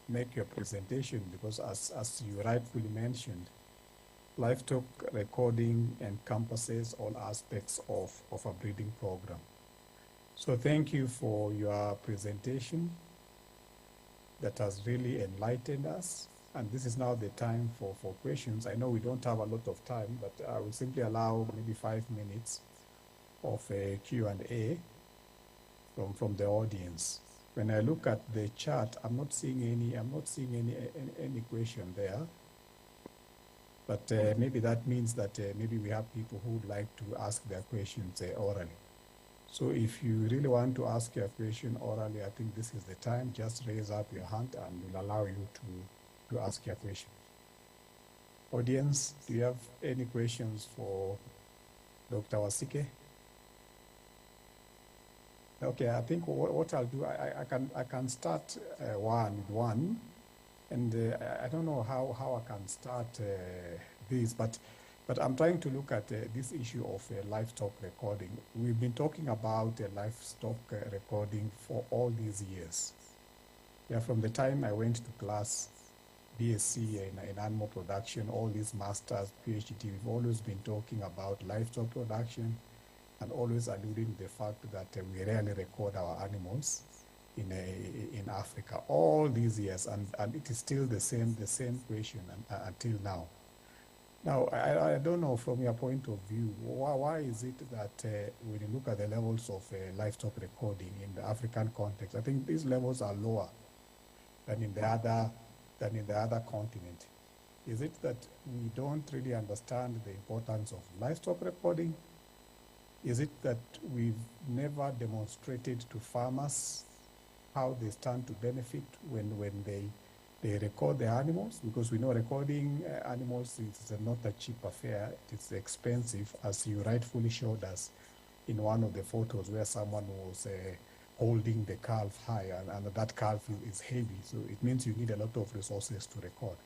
make your presentation because as you rightfully mentioned, livestock recording encompasses all aspects of a breeding program. So thank you for your presentation that has really enlightened us. And this is now the time for questions. I know we don't have a lot of time, but I will simply allow maybe 5 minutes of a Q&A from the audience. When I look at the chat, I'm not seeing any question there. But maybe that means that maybe we have people who would like to ask their questions orally. So if you really want to ask your question orally, I think this is the time. Just raise up your hand and we'll allow you to ask your question. Audience, do you have any questions for Dr. Wasike? Okay, I think what I'll do, I can start one, and I don't know how I can start this, but I'm trying to look at this issue of livestock recording. We've been talking about livestock recording for all these years. Yeah, from the time I went to class, BSc in animal production, all these masters, PhD, we've always been talking about livestock production and always alluding to the fact that we rarely record our animals in Africa all these years, and it is still the same question until now. Now, I don't know from your point of view, why is it that when you look at the levels of livestock recording in the African context, I think these levels are lower than in the other continent? Is it that we don't really understand the importance of livestock recording? Is it that we've never demonstrated to farmers how they stand to benefit when they record their animals? Because we know recording animals is not a cheap affair. It's expensive, as you rightfully showed us in one of the photos where someone was holding the calf high, and that calf is heavy. So it means you need a lot of resources to record.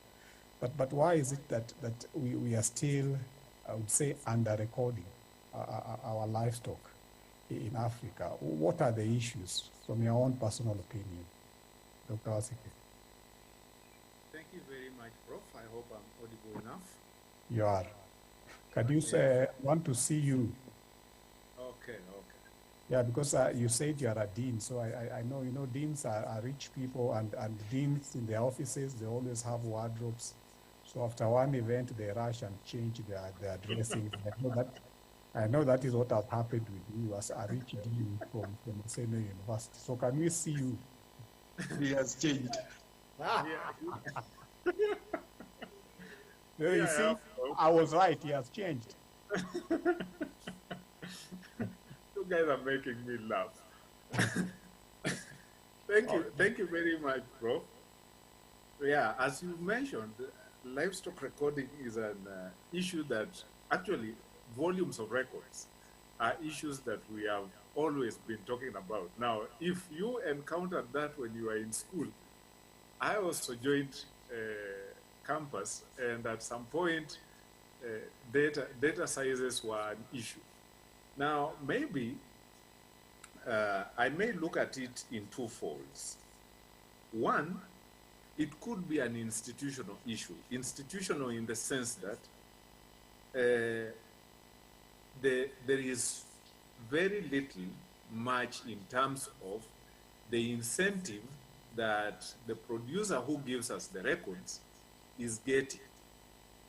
But why is it that we are still, I would say, under-recording our livestock in Africa? What are the issues from your own personal opinion, Dr. Wasike? Thank you very much, Prof. I hope I'm audible enough. You are. Can you say, want to see you? Okay. Yeah, because you said you are a dean, so I know, deans are rich people, and deans in their offices, they always have wardrobes. So after one event, they rush and change their dressing. I know that is what has happened with you as a rich dean from Maseno University. So can we see you? He has changed. You see, I was right, he has changed. You guys are making me laugh. Thank you very much, Prof. Yeah, as you mentioned, livestock recording is an issue that actually volumes of records are issues that we have always been talking about. Now, if you encountered that when you were in school, I also joined campus, and at some point, data sizes were an issue. Now, maybe I may look at it in two folds. One, it could be an institutional issue. Institutional in the sense that there is very much in terms of the incentive that the producer who gives us the records is getting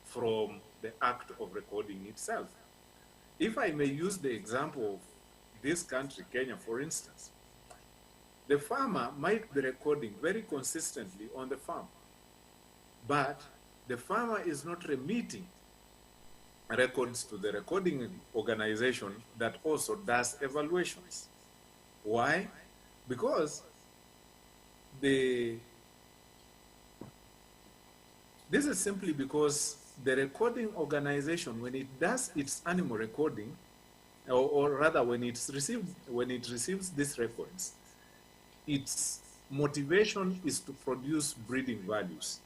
from the act of recording itself. If I may use the example of this country, Kenya, for instance, the farmer might be recording very consistently on the farm, but the farmer is not remitting records to the recording organization that also does evaluations. Why? Because this is simply because the recording organization, when it does its animal recording, or rather when it receives these records, its motivation is to produce breeding values.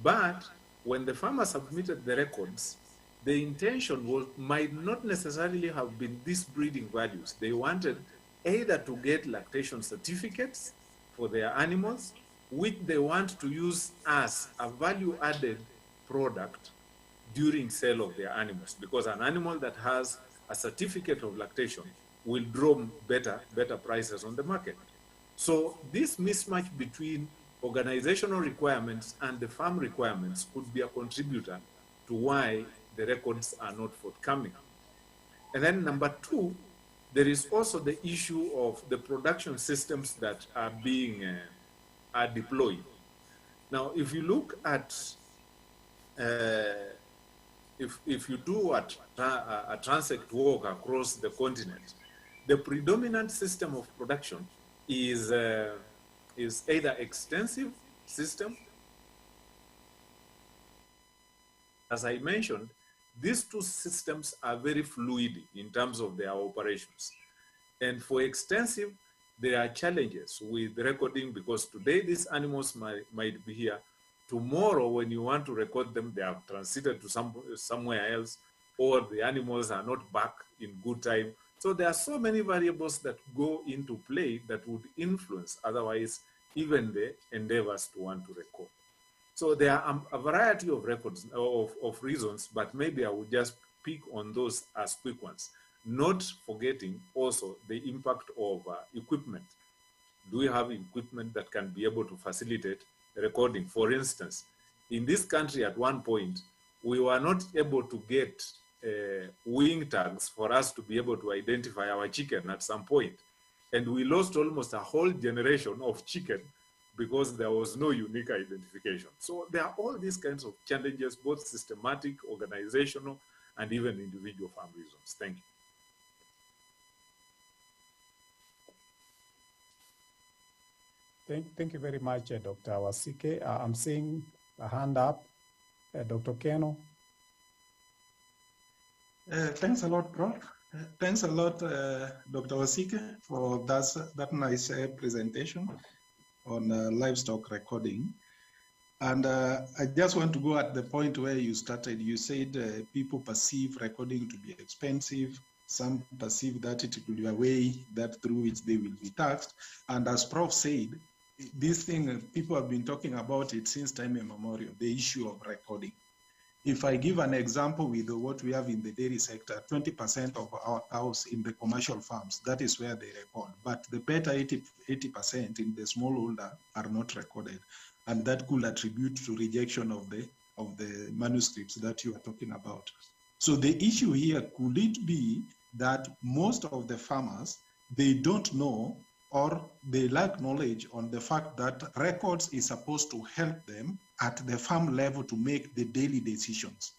But when the farmer submitted the records, the intention might not necessarily have been these breeding values. They wanted either to get lactation certificates for their animals, which they want to use as a value-added product during sale of their animals, because an animal that has a certificate of lactation will draw better prices on the market. So this mismatch between organizational requirements and the farm requirements could be a contributor to why the records are not forthcoming. And then number two, there is also the issue of the production systems that are being deployed. Now, if you look at, if you do a transect walk across the continent, the predominant system of production is either extensive system. As I mentioned, these two systems are very fluid in terms of their operations. And for extensive, there are challenges with recording, because today these animals might be here. Tomorrow, when you want to record them, they have transited to somewhere else, or the animals are not back in good time. So there are so many variables that go into play that would influence otherwise even the endeavors to want to record. So there are a variety of records, of reasons, but maybe I would just pick on those as quick ones, not forgetting also the impact of equipment. Do we have equipment that can be able to facilitate recording? For instance, in this country at one point, we were not able to get wing tags for us to be able to identify our chicken at some point. And we lost almost a whole generation of chicken because there was no unique identification. So there are all these kinds of challenges, both systematic, organizational, and even individual farm reasons. Thank you. Thank you very much, Dr. Wasike. I'm seeing a hand up. Dr. Keno. Thanks a lot, Prof. Thanks a lot, Dr. Wasike, for that nice presentation on livestock recording. And I just want to go at the point where you started. You said people perceive recording to be expensive. Some perceive that it will be a way that through which they will be taxed. And as Prof said, this thing, people have been talking about it since time immemorial, the issue of recording. If I give an example with what we have in the dairy sector, 20% of our cows in the commercial farms, that is where they record. But the better 80% in the smallholder are not recorded. And that could attribute to rejection of the manuscripts that you are talking about. So the issue here, could it be that most of the farmers, they don't know or they lack knowledge on the fact that records is supposed to help them at the farm level to make the daily decisions.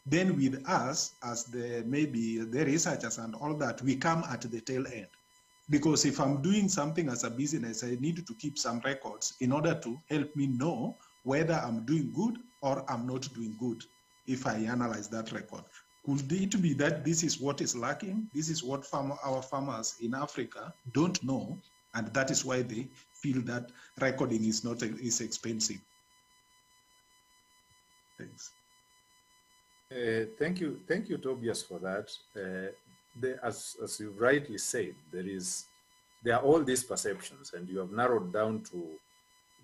Then with us, as maybe the researchers and all that, we come at the tail end. Because if I'm doing something as a business, I need to keep some records in order to help me know whether I'm doing good or I'm not doing good if I analyze that record. Could it be that this is what is lacking? This is what our farmers in Africa don't know, and that is why they feel that recording is expensive. Thanks. Thank you, Tobias, for that. As you rightly said, there are all these perceptions, and you have narrowed down to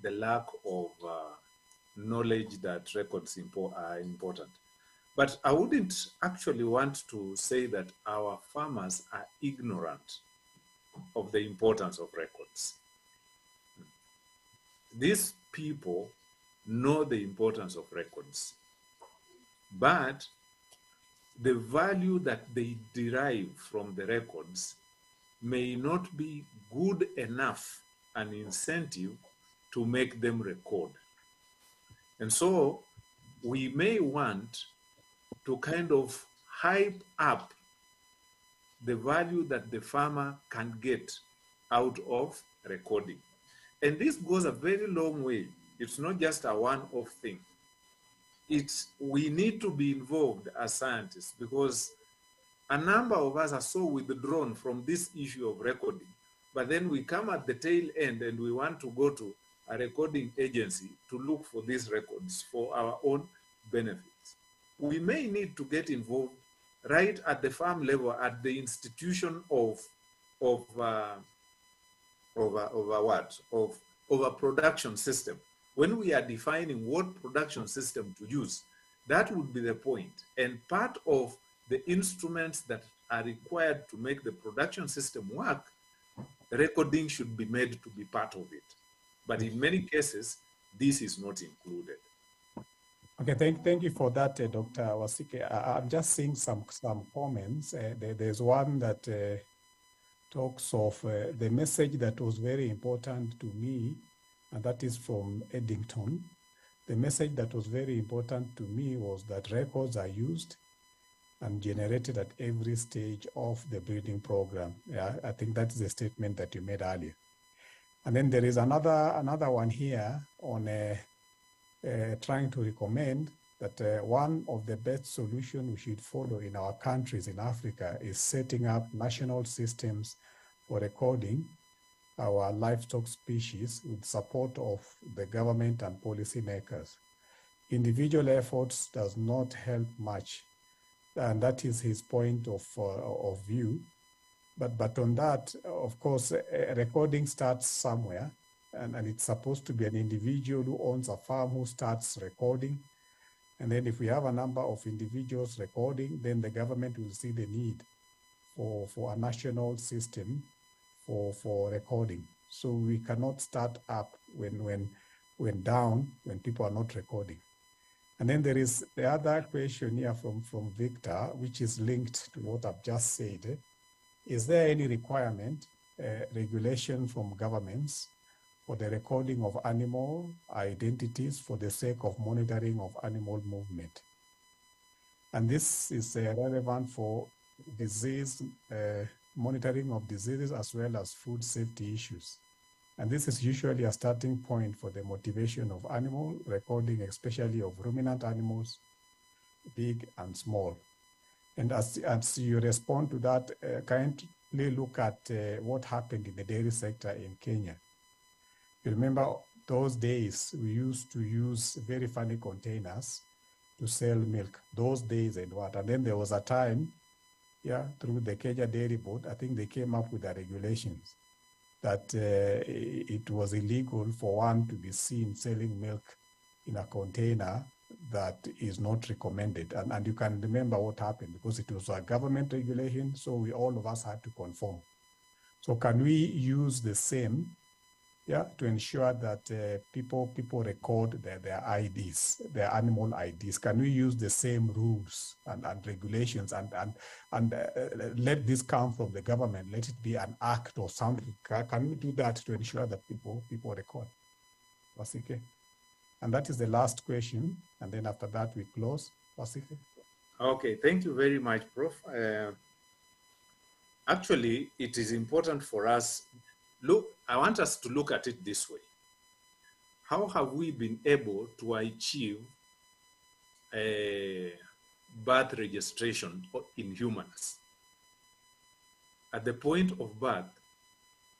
the lack of knowledge that records are important. But I wouldn't actually want to say that our farmers are ignorant of the importance of records. These people know the importance of records, but the value that they derive from the records may not be good enough an incentive to make them record. And so we may want to kind of hype up the value that the farmer can get out of recording. And this goes a very long way. It's not just a one-off thing. We need to be involved as scientists, because a number of us are so withdrawn from this issue of recording, but then we come at the tail end and we want to go to a recording agency to look for these records for our own benefits. We may need to get involved right at the farm level, at the institution of a production system. When we are defining what production system to use, that would be the point. And part of the instruments that are required to make the production system work, recording should be made to be part of it. But in many cases, this is not included. Okay, thank you for that, Dr. Wasike. I'm just seeing some comments. There's one that talks of the message that was very important to me, and that is from Eddington. The message that was very important to me was that records are used and generated at every stage of the breeding program. Yeah, I think that's the statement that you made earlier. And then there is another one here on trying to recommend that one of the best solutions we should follow in our countries in Africa is setting up national systems for recording our livestock species with support of the government and policymakers. Individual efforts does not help much, and that is his point of view. But on that, of course, recording starts somewhere, and it's supposed to be an individual who owns a farm who starts recording. And then if we have a number of individuals recording, then the government will see the need for a national system for recording. So we cannot start up when down, when people are not recording. And then there is the other question here from Victor, which is linked to what I've just said. Is there any requirement, regulation from governments for the recording of animal identities for the sake of monitoring of animal movement? And this is relevant for disease, monitoring of diseases as well as food safety issues. And this is usually a starting point for the motivation of animal recording, especially of ruminant animals, big and small. And as you respond to that, kindly look at what happened in the dairy sector in Kenya. You remember those days we used to use very funny containers to sell milk, those days and what. And then there was a time, through the Kenya Dairy Board, I think they came up with the regulations that it was illegal for one to be seen selling milk in a container that is not recommended. And you can remember what happened because it was a government regulation, so all of us had to conform. So can we use the same to ensure that people record their IDs, their animal IDs? Can we use the same rules and regulations and let this come from the government? Let it be an act or something. Can we do that to ensure that people record? Wasike? And that is the last question. And then after that, we close. Wasike? Okay, thank you very much, Prof. Actually, it is important for us. I want us to look at it this way. How have we been able to achieve birth registration in humans? At the point of birth,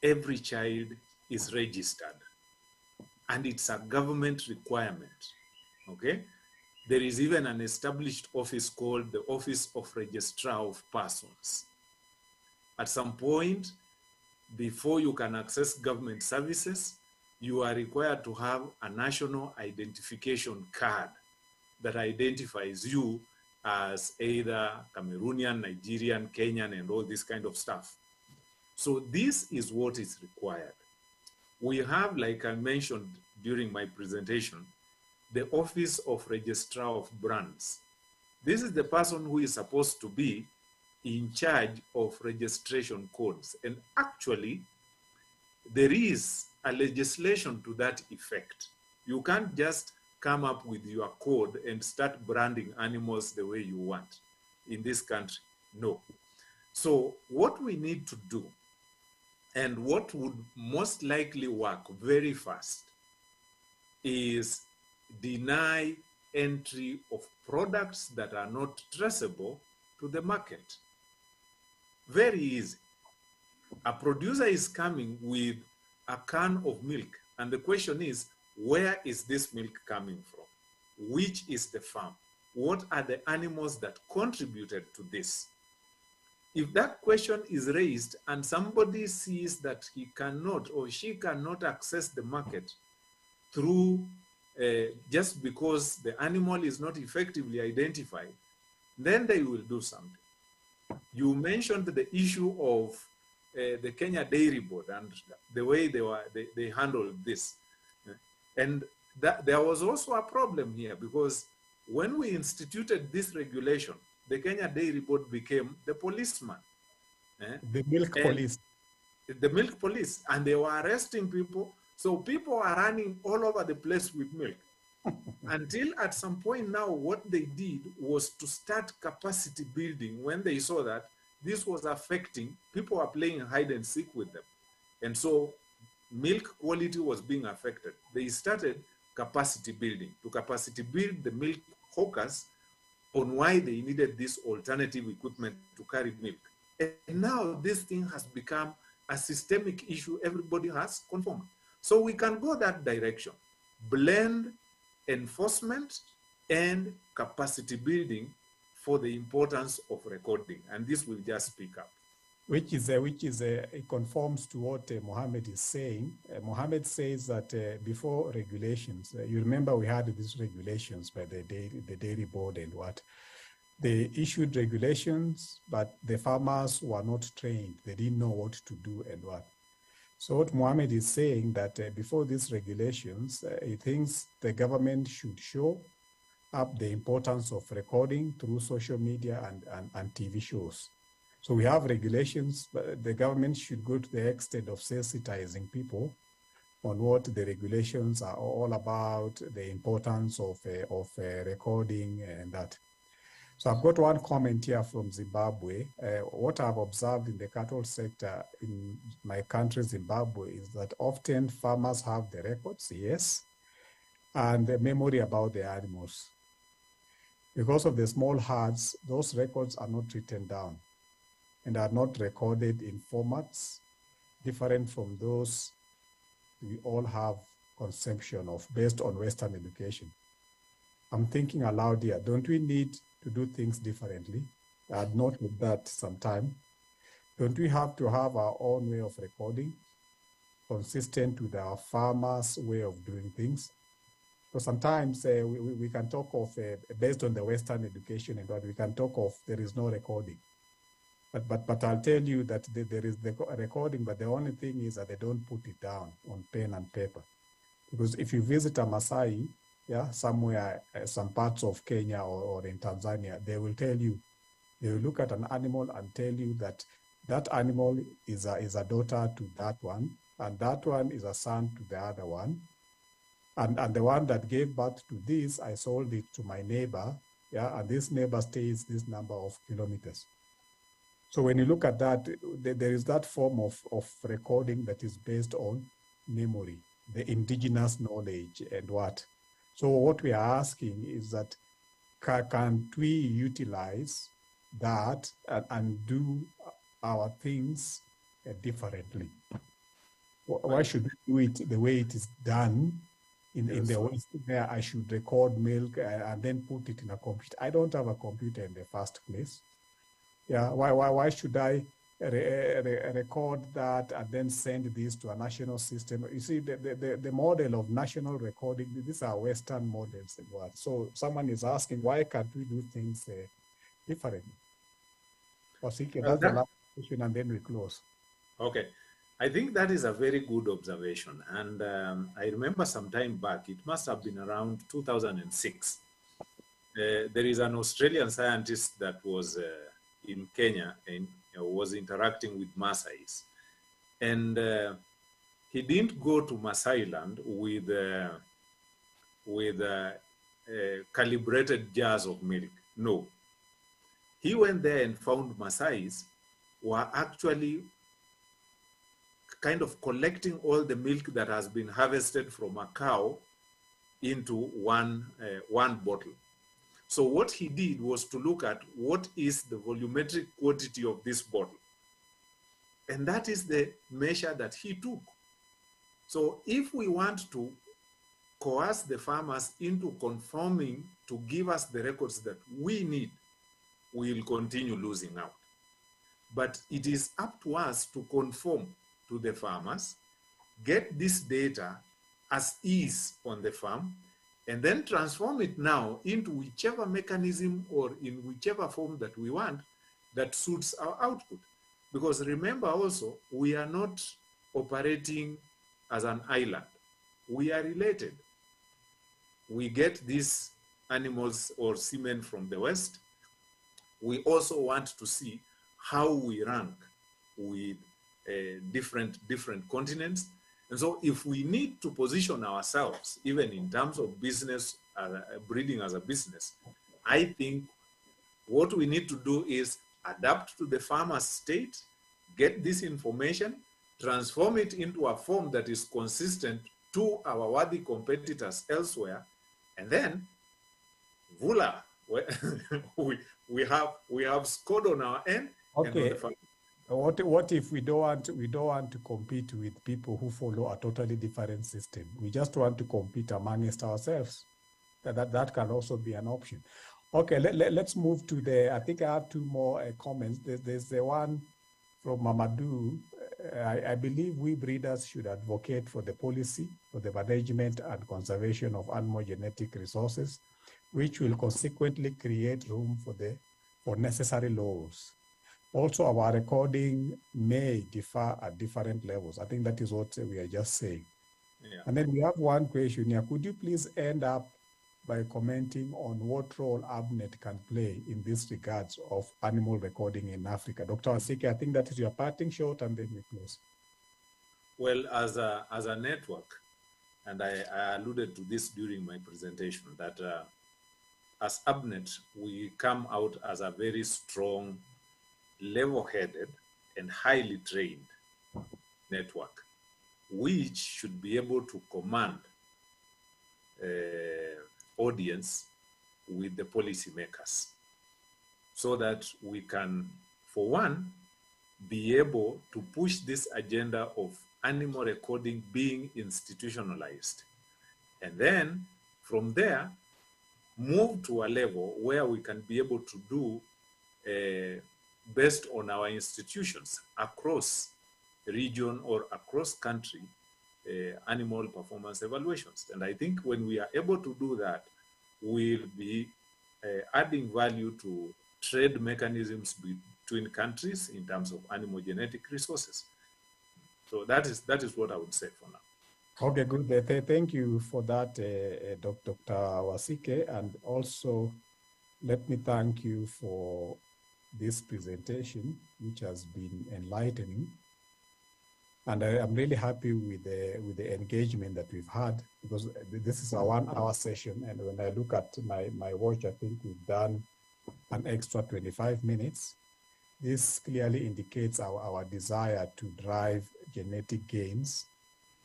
every child is registered. And it's a government requirement, okay? There is even an established office called the Office of Registrar of Persons. At some point, before you can access government services, you are required to have a national identification card that identifies you as either Cameroonian, Nigerian, Kenyan, and all this kind of stuff. So this is what is required. We have, like I mentioned during my presentation, the Office of Registrar of Brands. This is the person who is supposed to be in charge of registration codes. And actually, there is a legislation to that effect. You can't just come up with your code and start branding animals the way you want in this country. No. So what we need to do, and what would most likely work very fast, is deny entry of products that are not traceable to the market. Very easy. A producer is coming with a can of milk, and the question is, where is this milk coming from? which is the farm? What are the animals that contributed to this? If that question is raised and somebody sees that he cannot or she cannot access the market through just because the animal is not effectively identified, then they will do something. You mentioned the issue of the Kenya Dairy Board and the way they handled this. And there was also a problem here, because when we instituted this regulation, the Kenya Dairy Board became the policeman. The milk police. The milk police, and they were arresting people. So people are running all over the place with milk. Until at some point now, what they did was to start capacity building when they saw that this was affecting, people are playing hide and seek with them. And so milk quality was being affected. They started capacity building, to capacity build the milk hawkers on why they needed this alternative equipment to carry milk. And now this thing has become a systemic issue. Everybody has conformed. So we can go that direction, blend enforcement and capacity building for the importance of recording. And this will just speak up. It conforms to what Mohammed is saying. Mohammed says that before regulations, you remember we had these regulations by the Dairy Board and what? They issued regulations, but the farmers were not trained. They didn't know what to do and what. So what Mohammed is saying that before these regulations, he thinks the government should show up the importance of recording through social media and TV shows. So we have regulations, but the government should go to the extent of sensitizing people on what the regulations are all about, the importance of recording and that. So I've got one comment here from Zimbabwe. What I've observed in the cattle sector in my country, Zimbabwe, is that often farmers have the records, yes, and the memory about the animals. Because of the small herds, those records are not written down and are not recorded in formats different from those we all have conception of based on Western education. I'm thinking aloud here, don't we need to do things differently? I had not with that sometime. Don't we have to have our own way of recording, consistent with our farmers' way of doing things? So sometimes we can talk of, based on the Western education and what we can talk of, there is no recording. But I'll tell you that there is the recording, but the only thing is that they don't put it down on pen and paper. Because if you visit a Maasai, yeah, somewhere, some parts of Kenya or in Tanzania, they will tell you, they will look at an animal and tell you that that animal is a daughter to that one, and that one is a son to the other one. And the one that gave birth to this, I sold it to my neighbor, yeah, and this neighbor stays this number of kilometers. So when you look at that, there is that form of recording that is based on memory, the indigenous knowledge and what. So what we are asking is that can't we utilize that and do our things differently? Why should we do it the way it is done in the West, where I should record milk and then put it in a computer? I don't have a computer in the first place. Yeah, why should I record that and then send this to a national system? You see, the model of national recording, these are Western models and what. So someone is asking, why can't we do things differently? That's the last question, and then we close. Okay. I think that is a very good observation. And I remember some time back, it must have been around 2006. There is an Australian scientist that was in Kenya and was interacting with Maasais. And he didn't go to Maasai land with calibrated jars of milk. No. He went there and found Maasais were actually kind of collecting all the milk that has been harvested from a cow into one bottle. So what he did was to look at what is the volumetric quantity of this bottle. And that is the measure that he took. So if we want to coerce the farmers into conforming to give us the records that we need, we will continue losing out. But it is up to us to conform to the farmers, get this data as is on the farm, and then transform it now into whichever mechanism or in whichever form that we want that suits our output. Because remember also, we are not operating as an island. We are related. We get these animals or semen from the West. We also want to see how we rank with different continents. And so if we need to position ourselves, even in terms of business, breeding as a business, I think what we need to do is adapt to the farmer's state, get this information, transform it into a form that is consistent to our worthy competitors elsewhere, and then, voila, we have scored on our end. Okay. What if we don't want to compete with people who follow a totally different system? We just want to compete amongst ourselves. That can also be an option. Okay, let's move to the. I think I have two more comments. There's the one from Mamadou. I believe we breeders should advocate for the policy for the management and conservation of animal genetic resources, which will consequently create room for necessary laws. Also, our recording may differ at different levels. I think that is what we are just saying. Yeah. And then we have one question here. Could you please end up by commenting on what role ABNet can play in this regards of animal recording in Africa? Dr. Wasike, I think that is your parting shot, and then we close. Well, as a network, and I alluded to this during my presentation, that as ABNet, we come out as a very strong, level-headed and highly trained network, which should be able to command audience with the policymakers, so that we can, for one, be able to push this agenda of animal recording being institutionalized. And then from there, move to a level where we can be able to do based on our institutions across region or across country, animal performance evaluations. And I think when we are able to do that, we'll be adding value to trade mechanisms between countries in terms of animal genetic resources. So that is what I would say for now. Okay, good. Thank you for that, Dr. Wasike. And also, let me thank you for this presentation, which has been enlightening. And I'm really happy with the engagement that we've had, because this is a 1 hour session. And when I look at my watch, I think we've done an extra 25 minutes. This clearly indicates our desire to drive genetic gains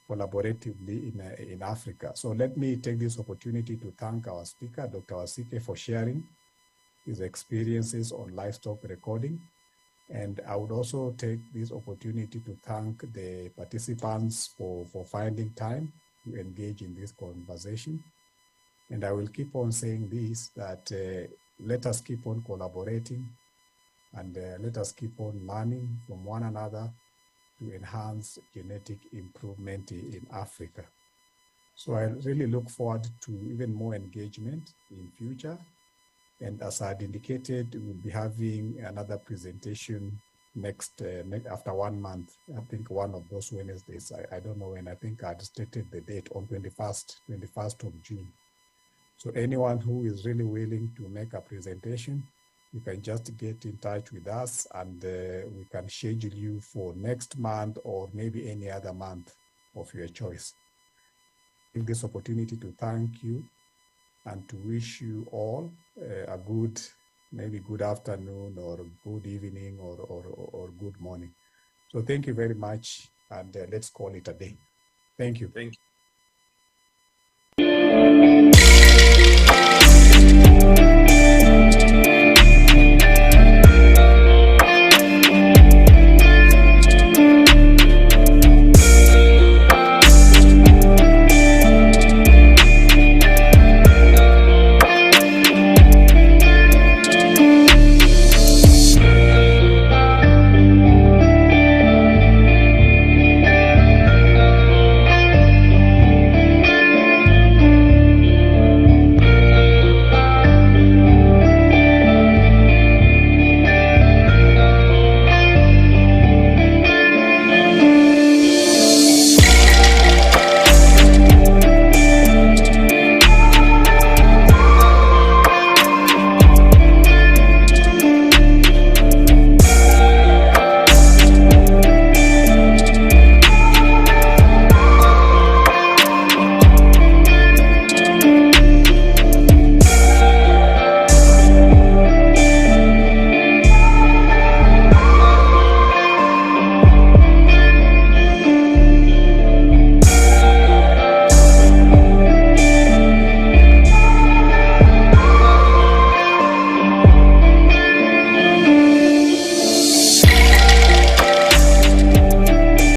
collaboratively in Africa. So let me take this opportunity to thank our speaker, Dr. Wasike, for sharing his experiences on livestock recording. And I would also take this opportunity to thank the participants for finding time to engage in this conversation. And I will keep on saying this, that let us keep on collaborating, and let us keep on learning from one another to enhance genetic improvement in Africa. So I really look forward to even more engagement in future. And as I had indicated, we'll be having another presentation next after 1 month. I think one of those Wednesdays. I don't know when. I think I'd stated the date on 21st of June. So anyone who is really willing to make a presentation, you can just get in touch with us, and we can schedule you for next month or maybe any other month of your choice. Take this opportunity to thank you and to wish you all a good, maybe good afternoon or good evening or good morning. So thank you very much, and let's call it a day. Thank you. Thank you.